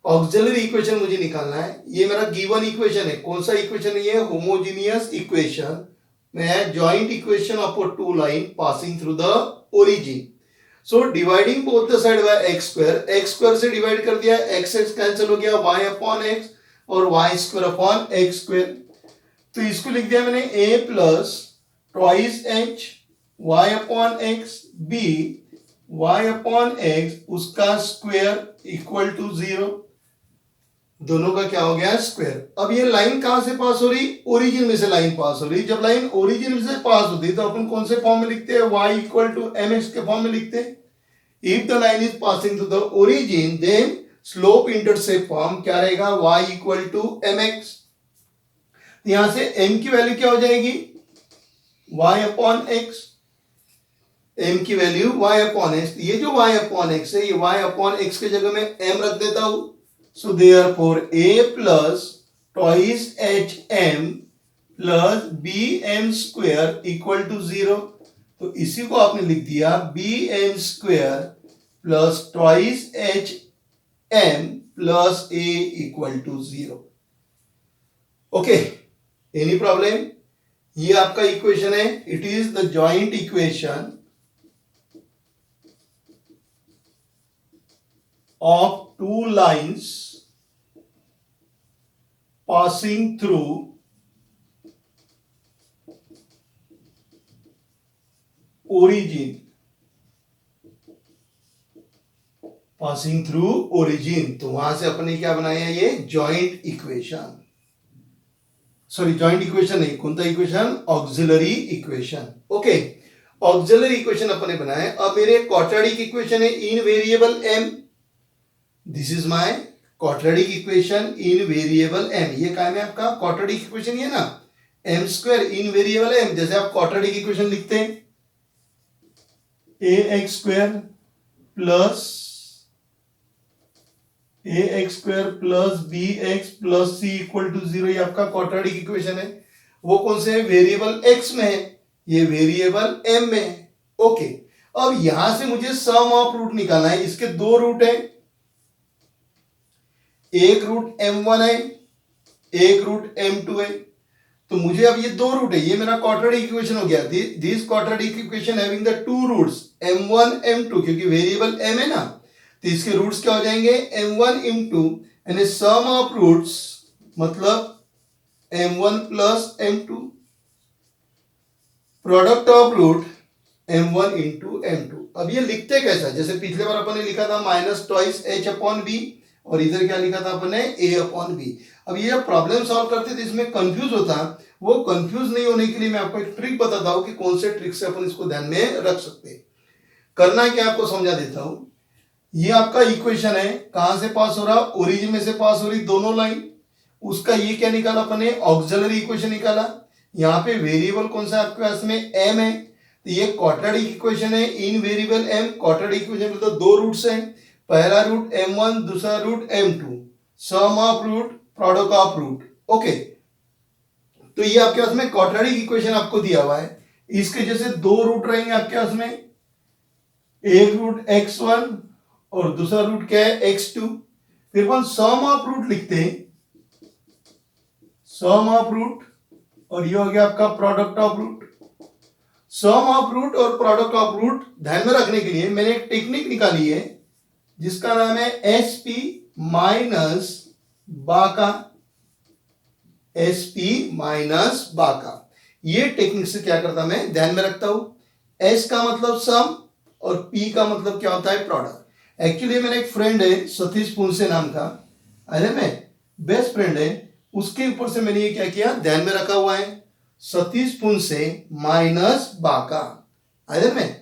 Auxiliary equation मुझे निकालना है। ये मेरा गिवन इक्वेशन है। कौन सा इक्वेशन है ये? होमोजेनियस इक्वेशन में joint equation of two line passing through the origin. So dividing both the side by X square से डिवाइड कर दिया, एक्स एक्स कैंसिल हो गया, वाई अपॉन एक्स और Y square upon X square. तो इसको लिख दिया मैंने a plus twice H Y upon X B Y upon X उसका स्क्वायर इक्वल टू 0। दोनों का क्या हो गया? स्क्वायर। अब ये लाइन कहां से पास हो रही? ओरिजिन में से लाइन पास हो रही। जब लाइन ओरिजिन में से पास होती तो अपन कौन से फॉर्म में लिखते हैं? y इक्वल टू mx के फॉर्म में लिखते हैं। If the line is passing through the origin then slope intercept form क्या रहेगा? y equal to mx। यहां से m की वैल्यू क्या हो जाएगी? y upon x। m की वैल्यू y अपॉन x। ये जो y अपॉन x है, ये y अपॉन x के जगह में m रख देता हूं। So therefore a plus twice hm plus bm square equal to 0। तो इसी को आपने लिख दिया bm square plus twice hm plus a equal to 0। Okay, any problem? ये आपका इक्वेशन है। It is the joint equation of two lines passing through origin, passing through origin। तो वहां से अपने क्या बनाया? ये joint equation, sorry joint equation नहीं, कौन सा equation? Auxiliary equation. Okay, auxiliary equation अपने बनाए। अब मेरे क्वाड्रेटिक इक्वेशन है in variable m। This is my quadratic equation in variable m। ये क्या है आपका? क्वाड्रेटिक इक्वेशन ये ना, m square in variable m। जैसे आप क्वाड्रेटिक इक्वेशन लिखते हैं ax square plus bx plus c equal to 0। ये आपका क्वाड्रेटिक इक्वेशन है। वो कौन से है? वेरिएबल x में है, ये वेरिएबल m में है। ओके, अब यहां से मुझे सम ऑफ रूट निकालना है। इसके दो रूट है, एक रूट m1 है, एक रूट m2 है। तो मुझे अब ये दो रूट है, ये मेरा क्वाड्रेटिक इक्वेशन हो गया। This quadratic equation having the two roots m1 m2, क्योंकि वेरिएबल m है ना, तो इसके रूट्स क्या हो जाएंगे? m1 m2 यानी सम ऑफ रूट्स मतलब m1 plus m2, product of root m1 into m2। अब ये लिखते कैसा? जैसे पिछले बार अपन ने लिखा था minus twice h upon B, और इधर क्या लिखा था अपने? a upon B. अब ये प्रॉब्लम सॉल्व करते थे इसमें कंफ्यूज होता, वो कंफ्यूज नहीं होने के लिए मैं आपको एक ट्रिक बताता हूं कि कौन से ट्रिक से अपन इसको ध्यान में रख सकते हैं। करना क्या आपको समझा देता हूं। ये आपका इक्वेशन है, कहां से पास हो रहा, ओरिजिन में से पास हो रही दोनों लाइन, उसका ये क्या निकाला अपने, ऑक्सिलरी इक्वेशन निकाला। यहाँ पे वेरिएबल कौन सा आपके पास में, एम है, तो ये क्वाड्रेटिक इक्वेशन है, in variable M. Quadratic equation में तो दो रूट्स हैं, पहला रूट m1, दूसरा root m2, sum of root, product of root. Okay, तो ये आपके पास में क्वाड्रेटिक इक्वेशन आपको दिया हुआ है। इसके जैसे दो रूट रहेंगे आपके पास में, एक रूट x1 और दूसरा रूट क्या है, x2। फिर अपन सम ऑफ रूट लिखते हैं, सम ऑफ रूट, और ये हो गया आपका product of root. Sum of root और प्रोडक्ट ऑफ रूट ध्यान में रखने के लिए मैंने एक टेक्निक निकाली है जिसका नाम है एसपी माइनस बाका, एसपी माइनस बाका। ये टेक्निक से क्या करता मैं ध्यान में रखता हूं, एस का मतलब सम और पी का मतलब क्या होता है, प्रोडक्ट। एक्चुअली मेरा एक फ्रेंड है सतीश पुनसे नाम का, अरे मैं बेस्ट फ्रेंड है, उसके ऊपर से मैंने ये क्या किया ध्यान में रखा हुआ है, सतीश पुनसे माइनस बाका। अरे में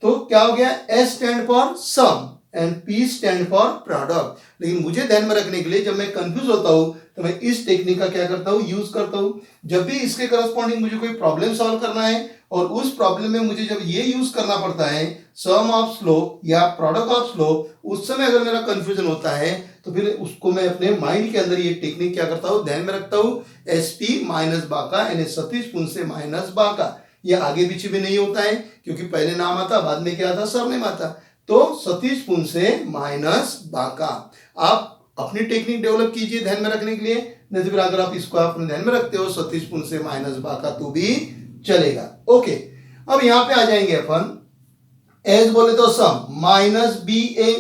तो क्या हो गया, S stand for sum and P stand for product. लेकिन मुझे ध्यान में रखने के लिए जब मैं कंफ्यूज होता हूं तो मैं इस टेक्निक का क्या करता हूं, यूज करता हूं। जब भी इसके करस्पॉन्डिंग मुझे कोई प्रॉब्लम सॉल्व करना है और उस प्रॉब्लम में मुझे जब ये यूज करना पड़ता है, सम ऑफ स्लोप या प्रोडक्ट ऑफ स्लोप, उस समय अगर मेरा कंफ्यूजन होता है तो फिर उसको मैं अपने माइंड के अंदर ये टेक्निक क्या करता हूं, ध्यान में रखता हूं, एसपी माइनस बाका यानी सतीश पुनसे माइनस बाका। ये आगे पीछे भी नहीं होता है क्योंकि पहले नाम आता बाद में क्या आता, सरनेम आता। तो सतीश पुनसे माइनस बाका। आप अपनी टेक्निक डेवलप कीजिए ध्यान में रखने के लिए, नहीं तो फिर अगर आप इसको अपने ध्यान में रखते हो सतीश पुनसे माइनस बाका तो भी चलेगा। ओके, अब यहां पे आ जाएंगे अपन, एज बोले तो सम माइनस बी ए,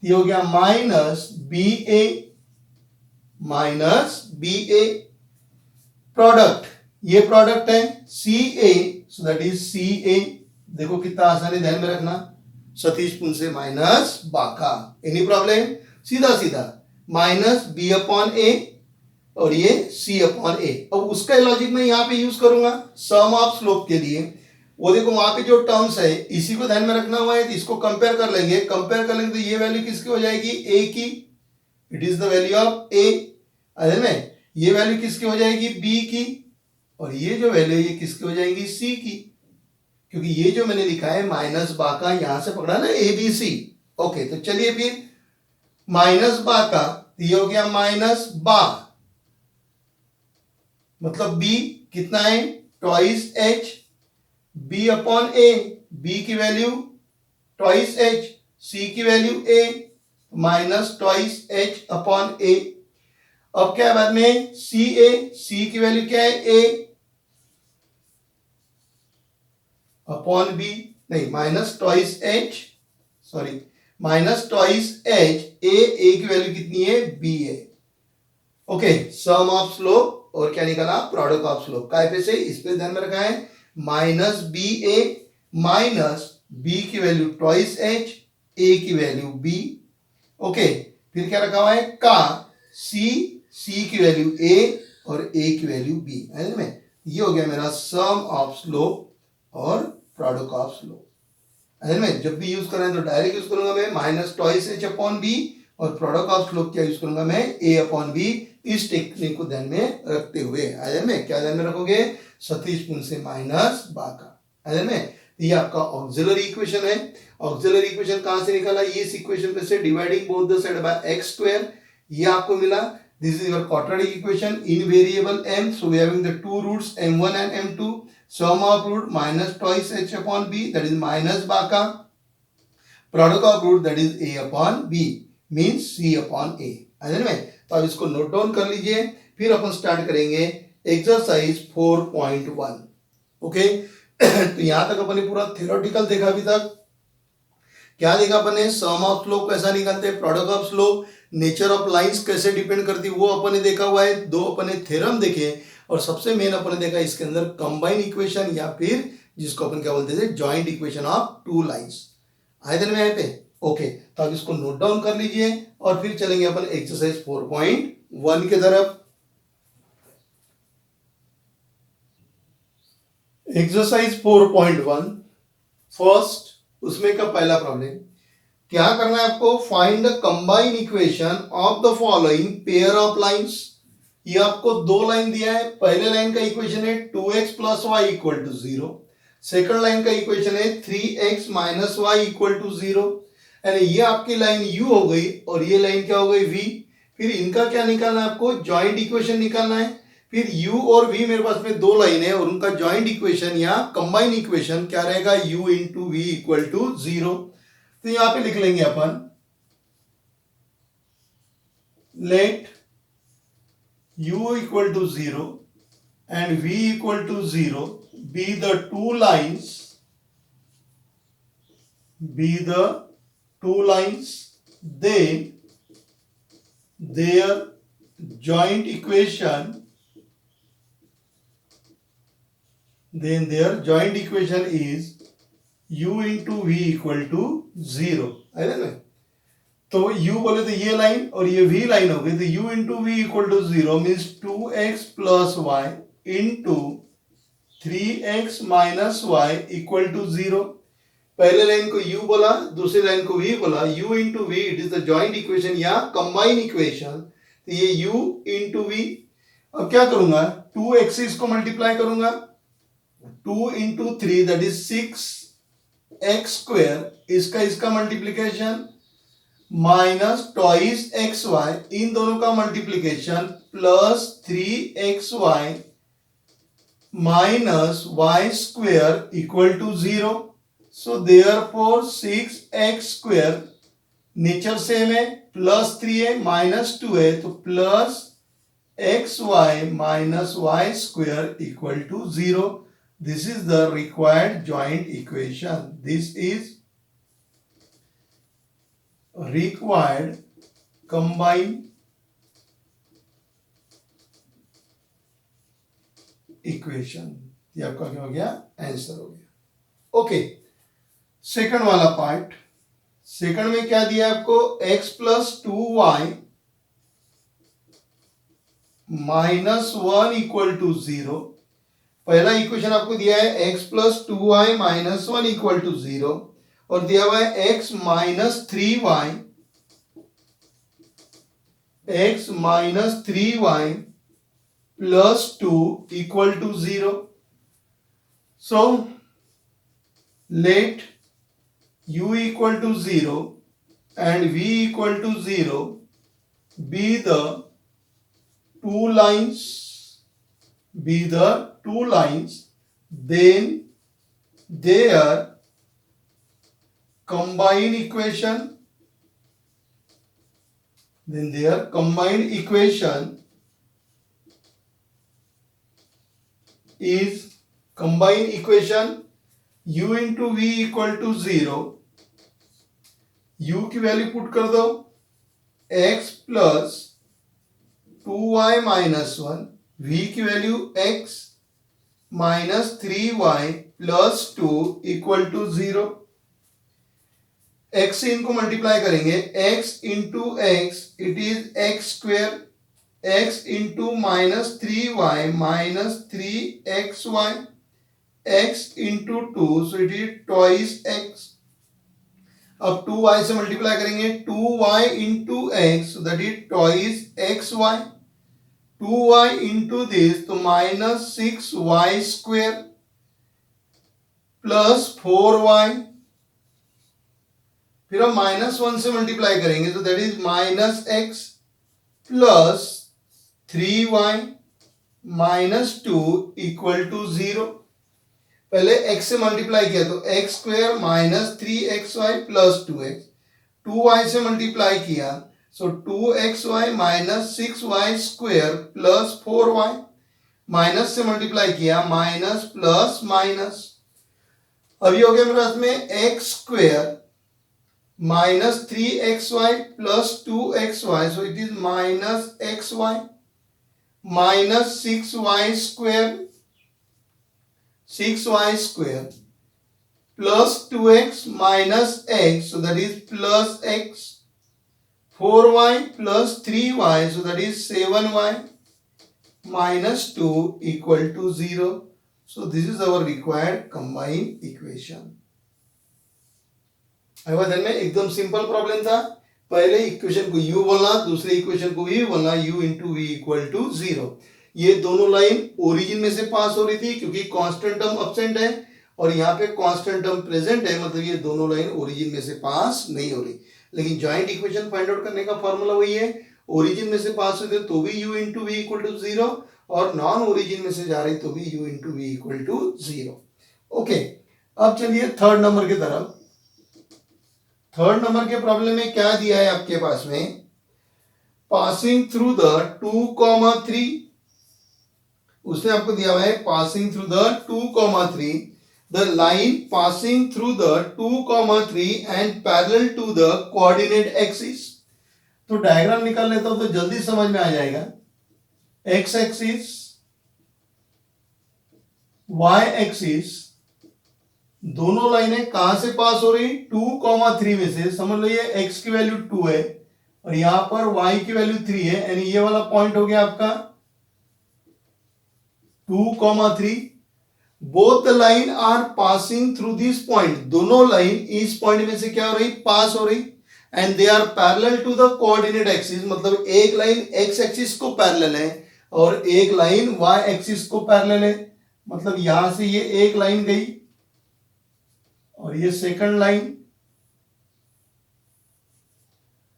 ये हो गया माइनस बी ए, माइनस बी ए। प्रोडक्ट, ये प्रोडक्ट है सी ए, सो दैट इज सी ए। देखो कितना आसान है, ध्यान में रखना, सतीश पुनसे माइनस बाका। एनी प्रॉब्लम, सीधा सीधा माइनस बी अपॉन ए और ये सी अपॉन ए। अब उसका लॉजिक मैं यहां पे यूज करूंगा सम ऑफ स्लोप के लिए। वो देखो वहां पे जो टर्म्स है इसी को ध्यान में रखना हुआ है, तो इसको कंपेयर कर लेंगे, कंपेयर कर लेंगे तो ये वैल्यू किसकी हो जाएगी, ए की, it is the value of A. अरे में ये वैल्यू किसकी हो जाएगी, बी की, और ये जो वैल्यू ये किसकी हो जाएगी, सी की, क्योंकि ये जो मैंने लिखा है माइनस बाका यहां से पकड़ा ना, ए बी सी। ओके, तो चलिए फिर माइनस बाका, ये हो गया माइनस बा, मतलब बी कितना है, ट्वाइस एच, बी अपॉन ए, बी की वैल्यू ट्वाइस एच, सी की वैल्यू ए, माइनस ट्वाइस एच अपॉन ए। अब क्या है बाद में, सी ए, सी की वैल्यू क्या है, ए अपॉन बी, नहीं minus twice H, sorry minus twice H, A की वैल्यू कितनी है, बी है। ओके, सम ऑफ स्लोप और क्या निकाला, प्रोडक्ट ऑफ स्लोप। काय पे से, इस पे ध्यान में रखा है, माइनस बी ए माइनस बी की वैल्यू ट्वाइस एच, ए की वैल्यू बी। ओके, फिर क्या रखा हुआ है, का सी, सी की वैल्यू ए और ए की वैल्यू बी। में ये हो गया मेरा सम ऑफ स्लोप और प्रोडक्ट ऑफ स्लोप। में जब भी यूज करें तो डायरेक्ट यूज करूंगा मैं minus twice H upon B, और प्रोडक्ट ऑफ स्लोप क्या यूज करूंगा मैं, ए अपॉन बी। इस टेक्निक को ध्यान में रखते हुए में क्या ध्यान में रखोगे, सतीश पुनसे माइनस बाका। में ये आपका ऑक्सिलरी इक्वेशन है। ऑक्सिलरी इक्वेशन कहां से निकाला, ये इस इक्वेशन में से dividing both the side by X square, ये आपको मिला। This is your quadratic equation in variable m, so we having the two roots m1 and m2, sum of root minus twice h upon b, that is minus baka, product of root that is a upon b means c upon a। में तो अब इसको note down कर लीजिए, फिर अपन start करेंगे exercise 4.1। Okay, तो यहां तक अपन ने पूरा थ्योरेटिकल देखा। अभी तक क्या देखा अपन ने, सम ऑफ स्लोप कैसा निकालते हैं, product of slope, nature of lines कैसे डिपेंड करती है वो अपन ने देखा हुआ है, दो अपन ने थ्योरम देखे, और सबसे मेन अपन ने देखा इसके अंदर कंबाइन इक्वेशन या फिर जिसको अपन क्या बोलते थे, joint equation of two lines. आए दिन में यहाँ पे। ओके, तो अब इसको नोट डाउन कर लीजिए और फिर चलेंगे अपन एक्सरसाइज 4.1 के तरफ। एक्सरसाइज 4.1 फर्स्ट, उसमें का पहला प्रॉब्लम, क्या करना है आपको, find the combine equation of the following pair of lines. ये आपको दो लाइन दिया है, पहले लाइन का इक्वेशन है 2x plus Y equal to 0, second line का इक्वेशन है 3x minus Y equal to 0। यानी ये आपकी लाइन u हो गई और ये लाइन क्या हो गई v। फिर इनका क्या निकालना है आपको, जॉइंट इक्वेशन निकालना है। फिर u और v मेरे पास में दो लाइन है और उनका जॉइंट इक्वेशन या कंबाइन इक्वेशन क्या रहेगा, u into V equal to 0। तो यहां पे लिख लेंगे अपन, let u equal to 0 and v equal to 0 be the two lines, then their joint equation is u into v equal to 0। है ना। तो u बोले तो ये लाइन और ये v लाइन हो गई, तो u into V equal to 0 means 2x plus Y into 3x minus Y equal to 0। पहले लाइन को u बोला, दूसरी लाइन को v बोला, u into V it is the joint equation या कंबाइन इक्वेशन। तो ये u इंटू वी, अब क्या करूंगा, 2x को मल्टीप्लाई करूंगा, 2 into 3 that is 6x square, इसका multiplication minus twice X Y, इन दोनों का multiplication plus 3xy minus Y square equal to 0। So therefore 6x square nature same है, प्लस 3 है माइनस 2 है, तो plus xy minus Y square equal to 0। This is the required joint equation. This is required combine equation. ये आपका क्या हो गया, answer हो गया। ओके, सेकंड वाला पार्ट, सेकंड में क्या दिया आपको, x plus 2y minus 1 equal to 0। पहला इक्वेशन आपको दिया है x plus 2y minus 1 equal to 0 और दिया हुआ है x minus 3y, x minus 3y plus 2 equal to 0। So let u equal to 0 and v equal to 0 be the two lines, then their combined equation is combined equation u into v equal to 0। u की value put कर दो, x plus 2y minus 1, v की value x minus 3y plus 2 equal to 0। x से इनको multiply करेंगे, x into x it is x square, x into minus 3y minus 3xy, x into 2 so it is twice x। अब 2y से multiply करेंगे, 2y into x so that is twice xy, 2y into this तो minus 6y square plus 4y, फिर हम minus 1 से multiply करेंगे तो that is minus x plus 3y minus 2 equal to 0। पहले x से मल्टीप्लाई किया तो x square minus 3xy plus 2x, 2y से मल्टीप्लाई किया so 2xy minus 6y square plus 4y, minus से मल्टीप्लाई किया माइनस प्लस माइनस। अब ये हो गया मेरे पास में x square minus 3xy plus 2xy so it is minus xy minus 6y square plus 2x minus x so that is plus x, 4y plus 3y so that is 7y minus 2 equal to 0। So this is our required combined equation. ध्यान में एकदम simple problem था। पहले equation को u बोलना, दूसरे equation को v बोलना, u into V equal to 0। ये दोनों लाइन ओरिजिन में से पास हो रही थी क्योंकि कांस्टेंट टर्म अब्सेंट है और यहाँ पे कांस्टेंट टर्म प्रेजेंट है, मतलब ये दोनों लाइन ओरिजिन में से पास नहीं हो रही। लेकिन जॉइंट इक्वेशन फाइंड आउट करने का फॉर्मूला वही है, ओरिजिन में से पास होते तो भी u into V equal to 0 और नॉन ओरिजिन में से जा रही तो भी u into V equal to 0। Okay, अब चलिए थर्ड नंबर की तरफ। थर्ड नंबर के प्रॉब्लम में क्या दिया है आपके पास में, पासिंग थ्रू द 2,3, उसने आपको दिया हुआ है passing through the 2,3, the line passing through the 2,3 and parallel to the coordinate axis. तो डायग्राम निकाल लेता हूं तो जल्दी समझ में आ जाएगा। एक्स एक्सिस, वाई एक्सिस, दोनों लाइनें कहां से पास हो रही, 2,3 में से। समझ लो ये x की वैल्यू 2 है और यहां पर y की वैल्यू 3 है, यानी ये वाला पॉइंट हो गया आपका 2,3। Both the line are passing through this point, दोनों लाइन इस पॉइंट में से क्या हो रही, पास हो रही। And they are parallel to the coordinate axis, मतलब एक लाइन x एक्सिस को पैरेलल है और एक लाइन y एक्सिस को पैरेलल है। मतलब यहां से ये एक लाइन गई और ये सेकंड लाइन,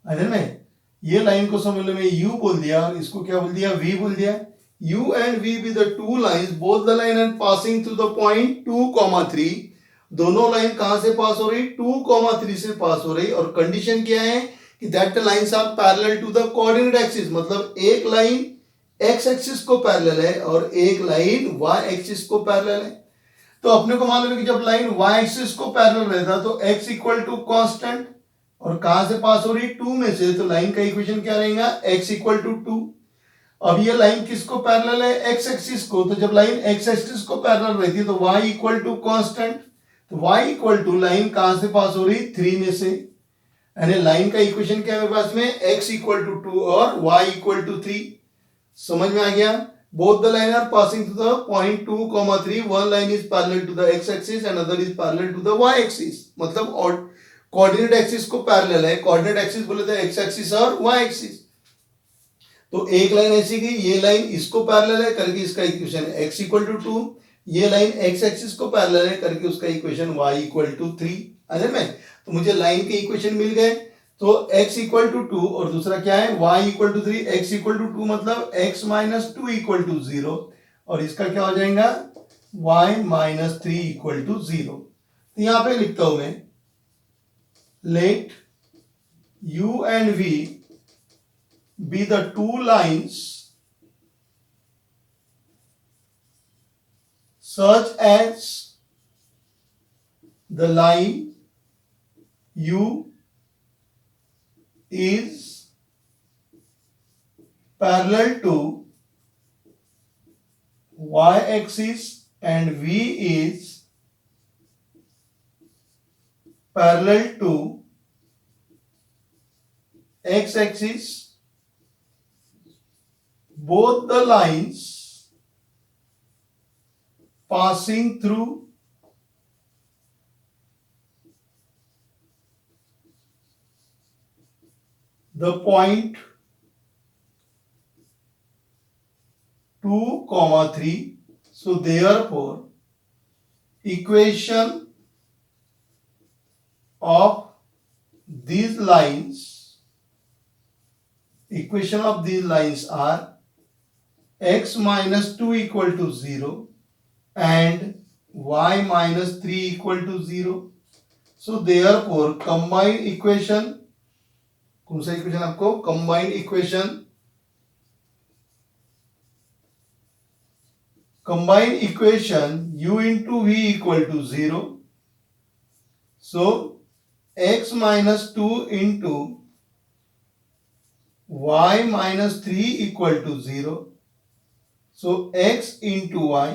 अरे में ये लाइन को समझ लो मैं u बोल दिया और इसको क्या बोल दिया, v बोल दिया। u and v be the two lines, both the line and passing through the point 2,3। दोनों लाइन कहां से पास हो रही, 2,3 से पास हो रही। और कंडीशन क्या है कि that lines are parallel to the coordinate axis, मतलब एक लाइन x एक्सिस को पैरेलल है और एक लाइन y एक्सिस को पैरेलल है। तो अपने को मालूम है कि जब लाइन y एक्सिस को पैरेलल रहता तो x इक्वल टू कांस्टेंट, और कहां से पास हो रही, 2 में से, तो लाइन का इक्वेशन क्या रहेगा, x इक्वल टू 2। अब ये लाइन किसको पैरेलल है, x एक्सिस को, तो जब लाइन x एक्सिस को पैरेलल रहती है तो y इक्वल टू कांस्टेंट, तो y इक्वल टू लाइन कहां से पास हो रही, 3 में से। यानी लाइन का इक्वेशन क्या है मेरे पास में, x इक्वल टू 2 और y इक्वल टू 3। समझ में आ गया। Both the line are passing to the point 2,3. One line is parallel to the x-axis and other is parallel to the y-axis. मतलब कोऑर्डिनेट एक्सिस को पैरेलल है। Coordinate axis बोले तो x-axis और y-axis। तो एक लाइन ऐसी गई, ये लाइन इसको पैरेलल है करके इसका इक्वेशन x इक्वल टू 2, ये लाइन x-axis को पैरेलल है करके उसका इक्वेशन y इक्वल टू 3। अरे में तो मुझे लाइन के इक्वेशन मिल गए। तो x इक्वल टू 2 और दूसरा क्या है, y equal to 3। x equal to 2 मतलब x माइनस 2 इक्वल टू 0 और इसका क्या हो जाएगा, y माइनस 3 इक्वल टू 0। तो यहां पे लिखता हूं मैं, late u and v be the two lines such as the line u is parallel to y-axis and v is parallel to x-axis. Both the lines passing through the point 2,3. So therefore equation of these lines are x minus 2 equal to 0 and y minus 3 equal to 0. So therefore combined equation, कौन सा equation आपको, combined equation u into v equal to 0। So x minus 2 into y minus 3 equal to 0। So x into y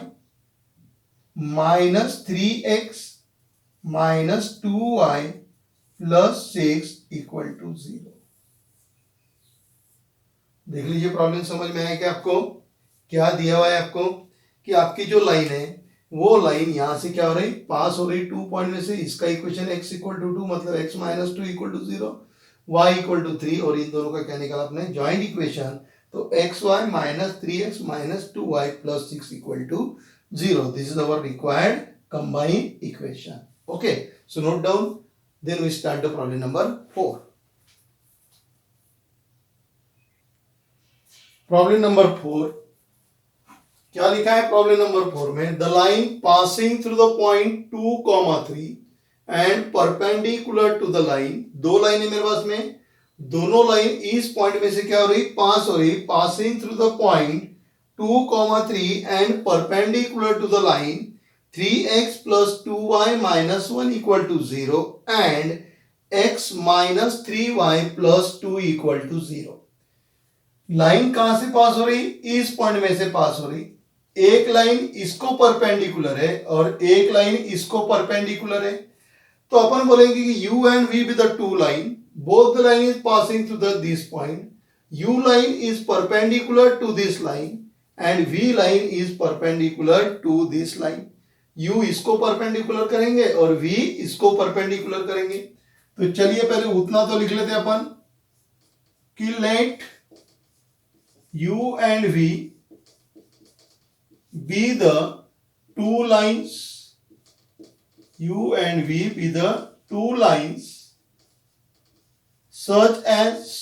minus 3x minus 2y plus 6 equal to 0। देख लीजिए problem समझ में आया कि आपको क्या दिया हुआ है, आपको कि आपकी जो लाइन है वो लाइन यहां से क्या हो रही, पास हो रही 2 पॉइंट में से। इसका इक्वेशन x इक्वल टू 2 मतलब x minus 2 equal to 0, y equal to 3, और इन दोनों का क्या निकाला अपने, ज्वाइंट इक्वेशन। तो xy minus 3x minus 2y plus 6 equal to 0। This is our required combined equation. Okay, so note down, then we start the problem number 4। Problem number 4, क्या लिखा है प्रॉब्लम नंबर 4 में, the line passing through the point 2,3 and perpendicular to the line. दो line है मेरे पास में, दोनों लाइन इस पॉइंट में से क्या हो रही, पास हो रही, passing through the point 2,3 and perpendicular to the line 3x plus 2y minus 1 equal to 0 and x minus 3y plus 2 equal to 0। Line कहां से पास हो रही, इस पॉइंट में से पास हो रही। एक लाइन इसको परपेंडिकुलर है और एक लाइन इसको परपेंडिकुलर है। तो अपन बोलेंगे कि u and v with the two line, both the line is passing through this point. u line is perpendicular to this line and v line is perpendicular to this line. u इसको perpendicular करेंगे और v इसको perpendicular करेंगे। तो चलिए पहले उतना तो लिख लेते अपन कि late u and v be the two lines, u and v be the two lines such as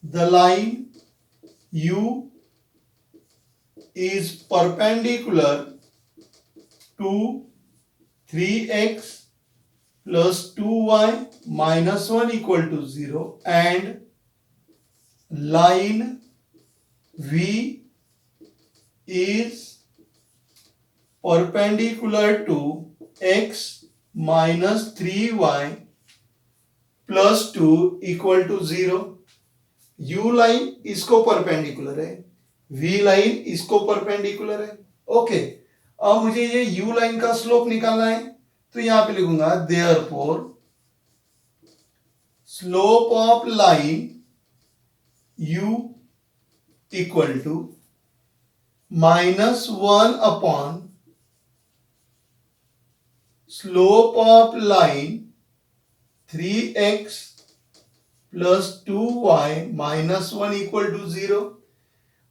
the line u is perpendicular to 3x plus 2y minus 1 equal to 0 and line v is perpendicular to x minus 3y plus 2 equal to 0। u line इसको perpendicular है, v line इसको perpendicular है। Okay, अब मुझे ये u line का slope निकालना है, तो यहां पे लिखूंगा therefore slope of line u equal to -1 upon slope of line 3x plus 2y minus 1 equal to 0।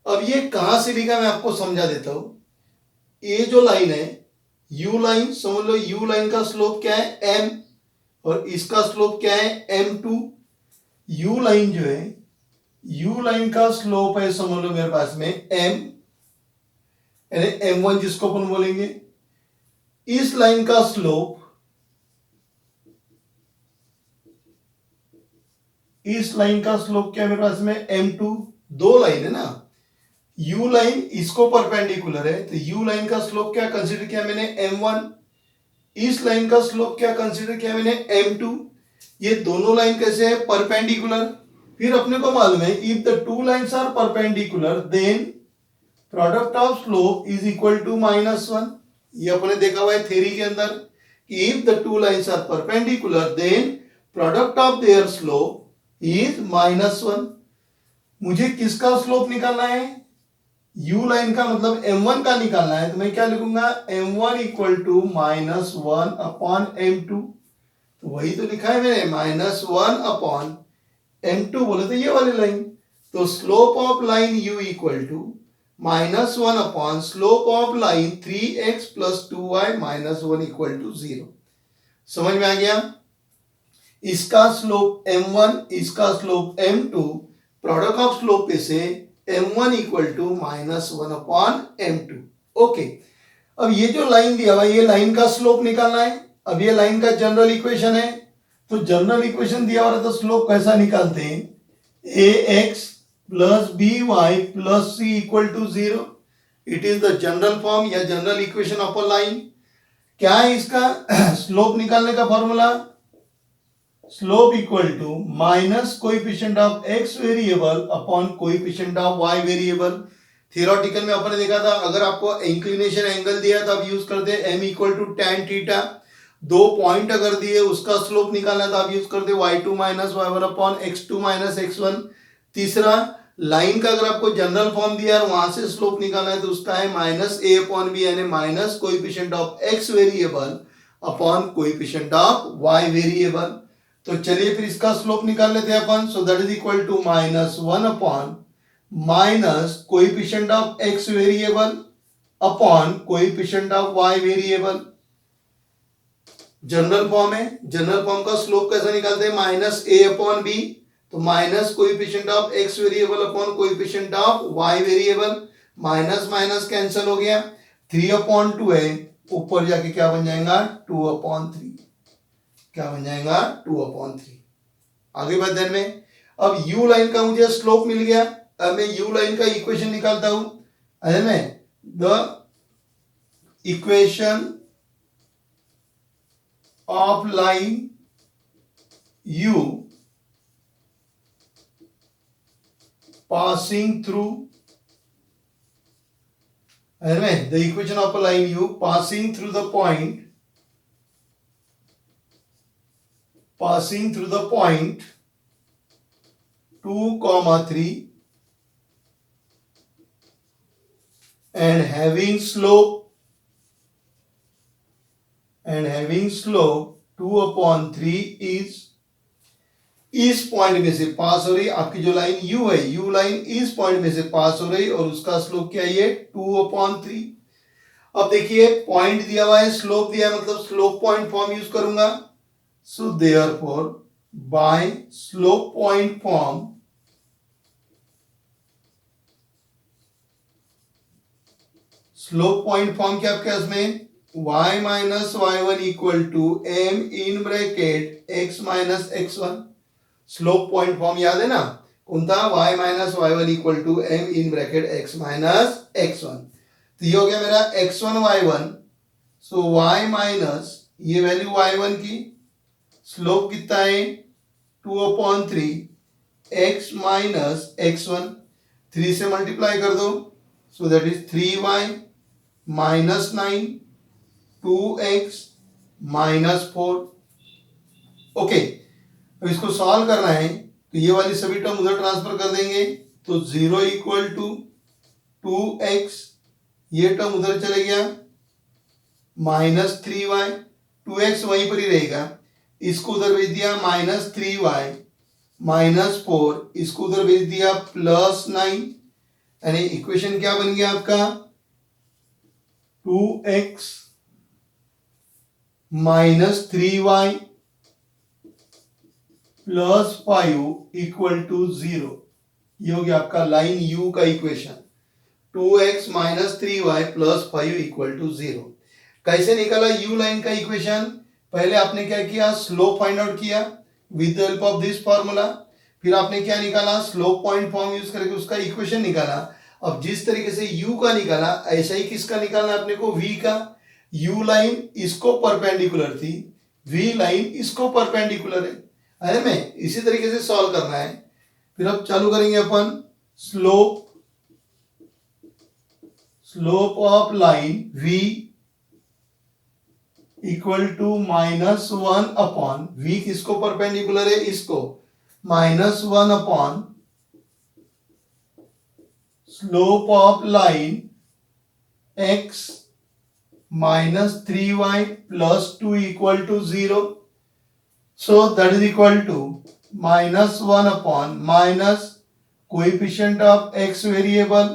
अब ये कहां से लिखा मैं आपको समझा देता हूं। ये जो लाइन है u लाइन, समझ लो u लाइन का स्लोप क्या है m और इसका स्लोप क्या है m2। u लाइन जो है, u लाइन का स्लोप है समझ लो मेरे पास में m, यानी m1 जिसको अपन बोलेंगे। इस लाइन का स्लोप, इस लाइन का स्लोप क्या है मेरे पास में m2। दो लाइन है ना, u लाइन इसको परपेंडिकुलर है, तो u लाइन का स्लोप क्या कंसीडर किया मैंने m1, इस लाइन का स्लोप क्या कंसीडर किया मैंने m2। ये दोनों लाइन कैसे है, परपेंडिकुलर। फिर अपने को मालूम है if the two lines are perpendicular then product of slope is equal to -1। ये अपने देखा हुआ है थ्योरी के अंदर कि if the two lines are perpendicular then product of their slope is -1। मुझे किसका स्लोप निकालना है, u लाइन का, मतलब m1 का निकालना है। तो मैं क्या लिखूंगा, m1 equal to -1 upon m2। तो वही तो लिखा है मैंने, -1 अपॉन m2 बोले तो ये वाली लाइन। तो slope of line u equal to -1 upon slope of line 3x plus 2y minus 1 equal to 0। समझ में आ गया। इसका स्लोप m1, इसका slope m2, product of slope पे से m1 equal to -1 upon m2। Okay, अब ये जो लाइन दिया हुआ ये लाइन का स्लोप निकालना है। अब ये लाइन का जनरल इक्वेशन है, तो जनरल इक्वेशन दिया हुआ है तो स्लोप कैसा निकालते हैं, ax plus by plus c equal to 0। It is the general form या general equation of a line. क्या है इसका स्लोप निकालने का formula, slope equal to minus coefficient of x variable upon coefficient of y variable. Theoretical में अपन देखा था, अगर आपको इंक्लिनेशन एंगल दिया तो आप यूज करते m equal to tan theta. दो पॉइंट अगर दिए उसका स्लोप निकालना तो आप यूज करते y2 minus y1 upon x2 minus x1। तीसरा, लाइन का अगर आपको जनरल फॉर्म दिया है वहां से स्लोप निकालना है तो उसका है माइनस ए अपॉन बी, यानी minus coefficient of X variable upon coefficient of Y variable. तो चलिए फिर इसका स्लोप निकाल लेते हैं अपन। So that is equal to minus one upon minus coefficient of X variable upon coefficient of Y variable. General form है, general form का स्लोप कैसे निकालते हैं, माइनस ए अपॉन बी, तो minus coefficient of X variable upon coefficient of Y variable, minus minus cancel हो गया, 3 upon 2 है, ऊपर जाके क्या बन जाएगा 2 अपॉन 3, क्या बन जाएगा 2 अपॉन 3। आगे बढ़ते में अब यू लाइन का मुझे स्लोप मिल गया, अब मैं यू लाइन का इक्वेशन निकालता हूं। अरे में the equation of line you passing through, the equation of a line u passing through the point 2, 3 and having slope 2 upon 3 इस पॉइंट में से पास हो रही, आपकी जो लाइन u है, u लाइन इस पॉइंट में से पास हो रही और उसका स्लोप क्या है 2 अपॉन 3। अब देखिए पॉइंट दिया हुआ है, स्लोप दिया है, मतलब स्लोप पॉइंट फॉर्म यूज करूंगा। So therefore by slope point form क्या आपके पास में y minus y1 equal to m in bracket x minus x1। Slope point form याद है ना, कौन था, y minus y1 equal to m in bracket x minus x1। तो ये हो गया मेरा x1 y1, so y minus ये वैल्यू y1 की, स्लोप कितना है 2 अपॉन 3 x माइनस x1, 3 से मल्टीप्लाई कर दो, सो that is 3y minus 9 2x minus 4। Okay, अब इसको सॉल्व करना है तो ये वाली सभी टर्म उधर ट्रांसफर कर देंगे, तो 0 इक्वल टू 2x, ये टर्म उधर चले गया, माइनस 3y, 2x वहीं पर ही रहेगा, इसको उधर भेज दिया माइनस 3y माइनस 4, इसको उधर भेज दिया प्लस 9, यानी इक्वेशन क्या बन गया आपका 2x minus 3y plus 5 equal to 0। ये हो गया आपका लाइन u का equation, 2x minus 3y plus 5 equal to 0। कैसे निकाला u लाइन का इक्वेशन, पहले आपने क्या किया, स्लोप फाइंड आउट किया with the help of this formula, फिर आपने क्या निकाला, स्लोप पॉइंट फॉर्म यूज करके उसका इक्वेशन निकाला। अब जिस तरीके से u का निकाला ऐसा ही किसका निकालना अपने को, v का। u लाइन इसको परपेंडिकुलर थी, v लाइन इसको परपेंडिकुलर है, अरे में इसी तरीके से सॉल्व करना है। फिर अब चालू करेंगे अपन, slope of line v equal to minus 1 upon, v किसको परपेंडिकुलर है, इसको, minus 1 upon slope of line x minus 3y plus 2 equal to 0। So that is equal to minus 1 upon minus coefficient of x variable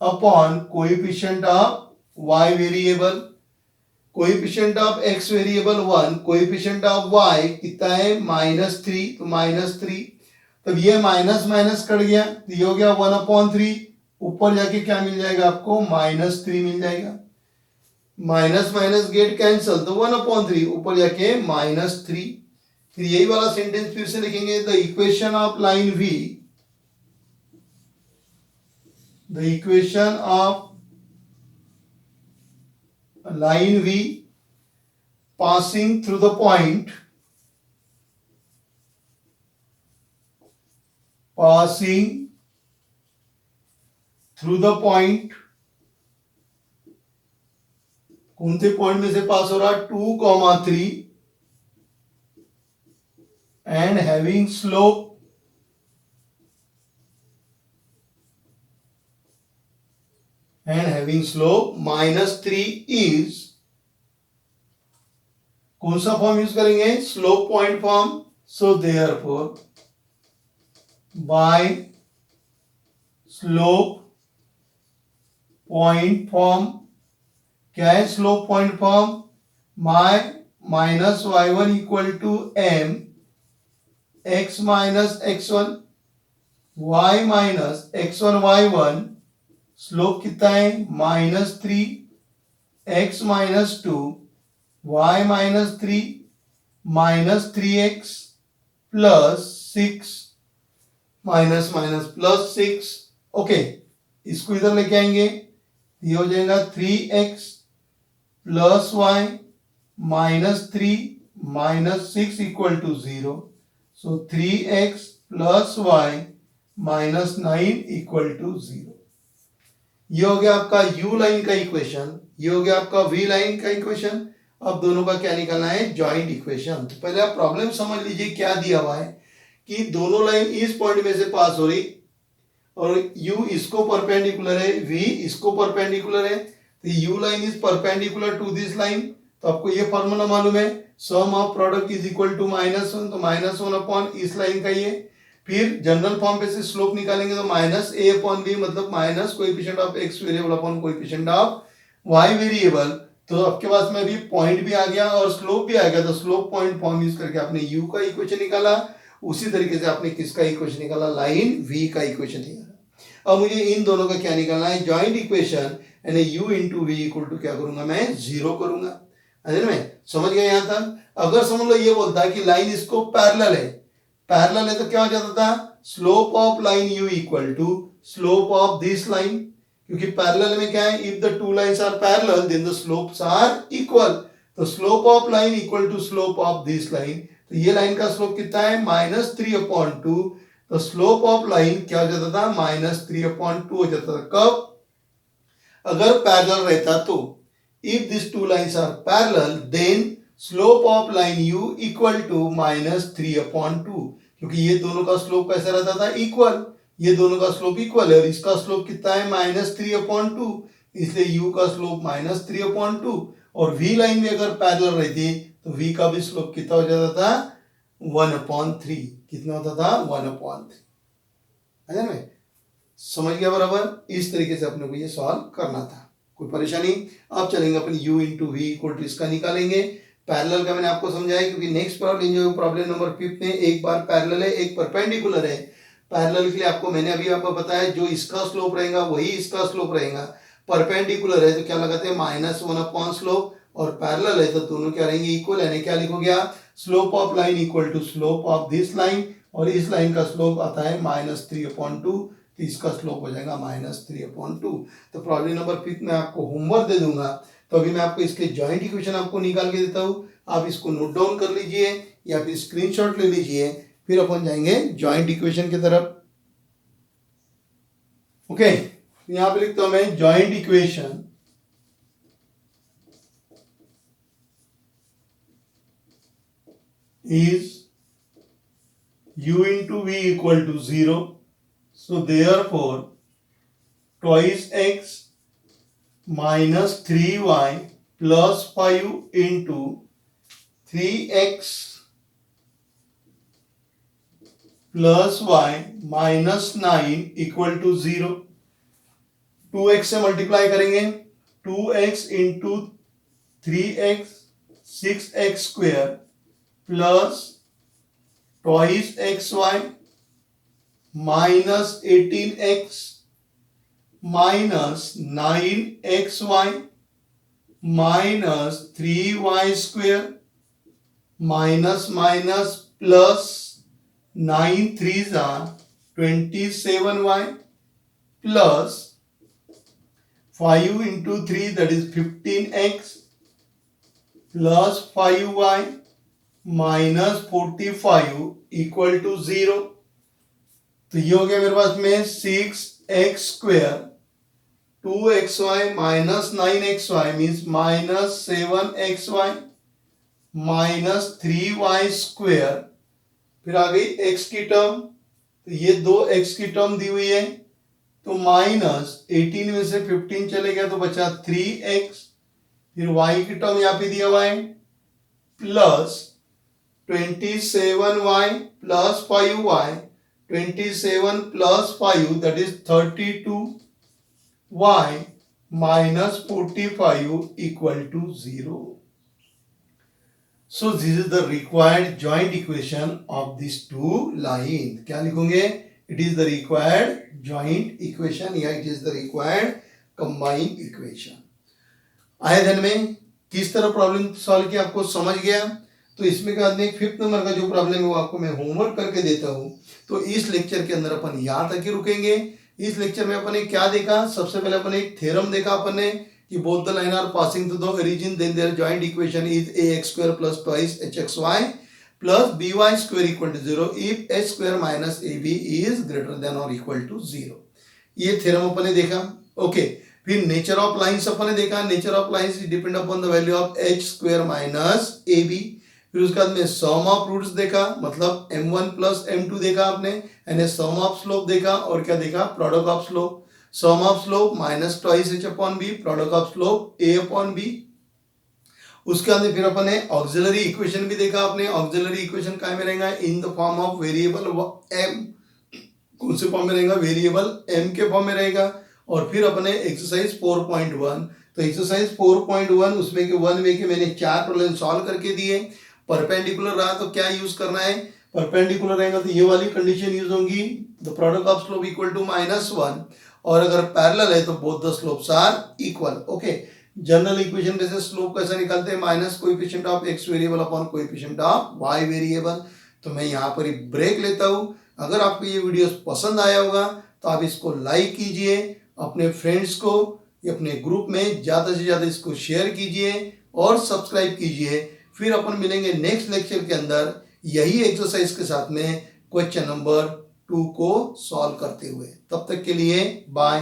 upon coefficient of y variable। coefficient of x variable 1, coefficient of y कितना है minus 3, तो minus 3, तब ये minus minus cut गया तो ये हो गया 1 अपॉन 3, ऊपर जाके क्या मिल जाएगा आपको माइनस 3 मिल जाएगा, माइनस माइनस गेट कैंसल, तो 1 अपॉन 3 ऊपर जाके माइनस 3। फिर यही वाला सेंटेंस फिर से लिखेंगे, the equation of line v, the equation of line v passing through the point, passing through the point, कौन से पॉइंट में से पास हो रहा, 2, 3 and having slope and having slope -3 is, कौन सा फॉर्म यूज करेंगे? Slope point form. So therefore by slope point form, क्या है slope point form? Minus y1 equal to m x minus x1 y minus x1 y1. Slope कितना है? -3 x minus 2 y minus 3 -3x plus 6 minus minus plus 6. Okay, इसको इधर लेके आएंगे, ये हो जाएगा 3x plus y minus 3 minus 6 equal to 0. So 3x plus y minus 9 equal to 0. ये हो गया आपका u लाइन का इक्वेशन, ये हो गया आपका v लाइन का इक्वेशन. अब दोनों का क्या निकालना है? Joint equation. तो पहले आप प्रॉब्लम समझ लीजिए क्या दिया हुआ है कि दोनों लाइन इस पॉइंट में से पास हो रही और u इसको परपेंडिकुलर है, v इसको परपेंडिकुलर है. तो u line is perpendicular to this line. तो आपको ये फॉर्मूला मालूम है, sum of product is equal to -1. तो -1 अपॉन इस लाइन का ये. फिर जनरल फॉर्म पे से स्लोप निकालेंगे तो -a अपॉन b, मतलब minus coefficient of x variable upon coefficient of y variable. तो आपके पास में भी पॉइंट भी आ गया और स्लोप भी आ गया. तो स्लोप पॉइंट फॉर्म यूज करके आपने u का इक्वेशन निकाला. उसी तरीके से आपने किसका इक्वेशन निकाला? लाइन v का इक्वेशन निकाला. अब मुझे इन दोनों का क्या निकालना है? Joint equation. यानी u into V equal to क्या करूंगा मैं? 0 करूंगा. में समझ गए यहां तक? अगर समझ लो ये बोलता है कि लाइन इसको पैरेलल है, पैरेलल है तो क्या हो जाता था? Slope of line u equal to slope of this line. क्योंकि पैरेलल में क्या है? If the two lines are parallel then the slopes are equal. तो slope of line equal to slope of this line. तो ये line का slope कितना है? -3 अपॉन 2. तो स्लोप ऑफ लाइन क्या हो जाता था? -3 अपॉन 2 हो जाता था. कब? अगर पैरेलल रहता तो. If this two lines are parallel then slope of line u equal to -3 upon 2. क्योंकि ये दोनों का स्लोप कैसा रहता था? इक्वल. ये दोनों का स्लोप इक्वल है और इसका स्लोप कितना है? -3 अपॉन 2. इसलिए u का स्लोप -3 अपॉन 2. और v लाइन में अगर पैरेलल रहती तो v का भी स्लोप कितना हो जाता था? 1/3. कितना होता था? 1/3. है ना? समझ गया बराबर? इस तरीके से अपने को ये सॉल्व करना था. कोई परेशानी? अब चलेंगे अपन u into V equal to इसका निकालेंगे. पैरेलल का मैंने आपको समझाया क्योंकि नेक्स्ट प्रॉब्लम जो प्रॉब्लम नंबर 5 में एक बार पैरेलल है, एक परपेंडिकुलर है. पैरेलल के लिए आपको मैंने अभी आपको बताया जो इसका स्लोप रहेगा वही इसका स्लोप रहेगा. परपेंडिकुलर है तो क्या लगाते हैं? -1 अपॉन स्लोप. और पैरेलल है तो दोनों क्या रहेंगे? इक्वल. यानी क्या लिखोगे आप? Slope of line equal to slope of this line. और इस लाइन का स्लोप आता है -3 अपॉन 2. तो इसका स्लोप हो जाएगा -3 अपॉन 2. तो प्रॉब्लम नंबर 5 में आपको होमवर्क दे दूंगा. तो अभी मैं आपको इसके जॉइंट इक्वेशन आपको निकाल के देता हूँ. आप इसको नोट डाउन कर लीजिए या फिर स्क्रीनशॉट ले लीजिए. फिर अपन जाएंगे जॉइंट इक्वेशन की तरफ. ओके, यहां पे लिखता हूं मैं joint equation is u into v equal to 0. So therefore twice x minus 3y plus 5 into 3x plus y minus 9 equal to 0. 2x से मल्टीप्लाई करेंगे. 2x into 3x 6x square plus twice xy minus 18x minus 9xy minus 3y square minus minus plus 9 3s are 27y plus 5 into 3 that is 15x plus 5y minus 45 equal to 0. तो ये हो गया मेरे पास में 6x square 2xy minus 9xy means minus 7xy minus 3y square. फिर आ गई x की टर्म. तो ये दो x की टर्म दी हुई है तो -18 में से 15 चले गया तो बचा 3x, फिर y की टर्म यहाँ पे दिया हुआ है plus 27y plus 5y, 27 plus 5 that is 32y minus 45 equal to 0. So this is the required joint equation of these two lines. क्या लिखोगे? It is the required joint equation या it is the required combined equation. आए ध्यान में किस तरह problem solve किया आपको समझ गया? तो इसमें के बाद में 5th नंबर का जो प्रॉब्लम है वो आपको मैं होमवर्क करके देता हूँ। तो इस लेक्चर के अंदर अपन यहाँ तक ही रुकेंगे। इस लेक्चर में अपन ने क्या देखा? सबसे पहले अपन एक थ्योरम देखा अपन ने कि both the line are passing through the origin, then their joint equation is ax² plus twice hxy plus by² equal to 0 if h² minus ab is greater than और इक्वल टू 0। ये theorem अपन ने देखा। Okay, फिर nature of lines अपन ने देखा। Nature of lines depend upon the value of h² minus ab। फिर उसके बाद में सम ऑफ रूट्स देखा, मतलब m1 प्लस m2 देखा आपने, यानी सम ऑफ स्लोप देखा, और क्या देखा? Product of slope. Sum of slope minus twice h upon b, product of slope a upon b। उसके बाद फिर अपन ने ऑक्सिलरी इक्वेशन भी देखा आपने। ऑक्सिलरी इक्वेशन काय में रहेगा? In the form of variable m। कौन से फॉर्म में रहेगा? वेरिएबल m के फॉर्म में रहेगा। और फिर अपने एक्सरसाइज 4.1, तो एक्सरसाइज 4.1 उसमें के 1 में के मैंने 4 प्रॉब्लम सॉल्व करके दिए। परपेंडिकुलर रहा तो क्या यूज करना है? परपेंडिकुलर रहेगा तो ये वाली कंडीशन यूज होंगी, the product of slope equal to -1, और अगर पैरेलल है तो both the slopes are equal. Okay, general equation में से स्लोप कैसे निकालते हैं? Minus coefficient of x variable upon coefficient of y variable. तो मैं यहाँ पर ही ब्रेक लेता हूँ। अगर आपको ये वीडियो पसंद आया होगा तो आप इसको लाइक कीजिए, अपने फ्रेंड्स को अपने ग्रुप में ज्यादा से ज्यादा इसको शेयर कीजिए और सब्सक्राइब कीजिए। फिर अपन मिलेंगे नेक्स्ट लेक्चर के अंदर यही एक्सरसाइज के साथ में क्वेश्चन नंबर 2 को सॉल्व करते हुए। तब तक के लिए बाय।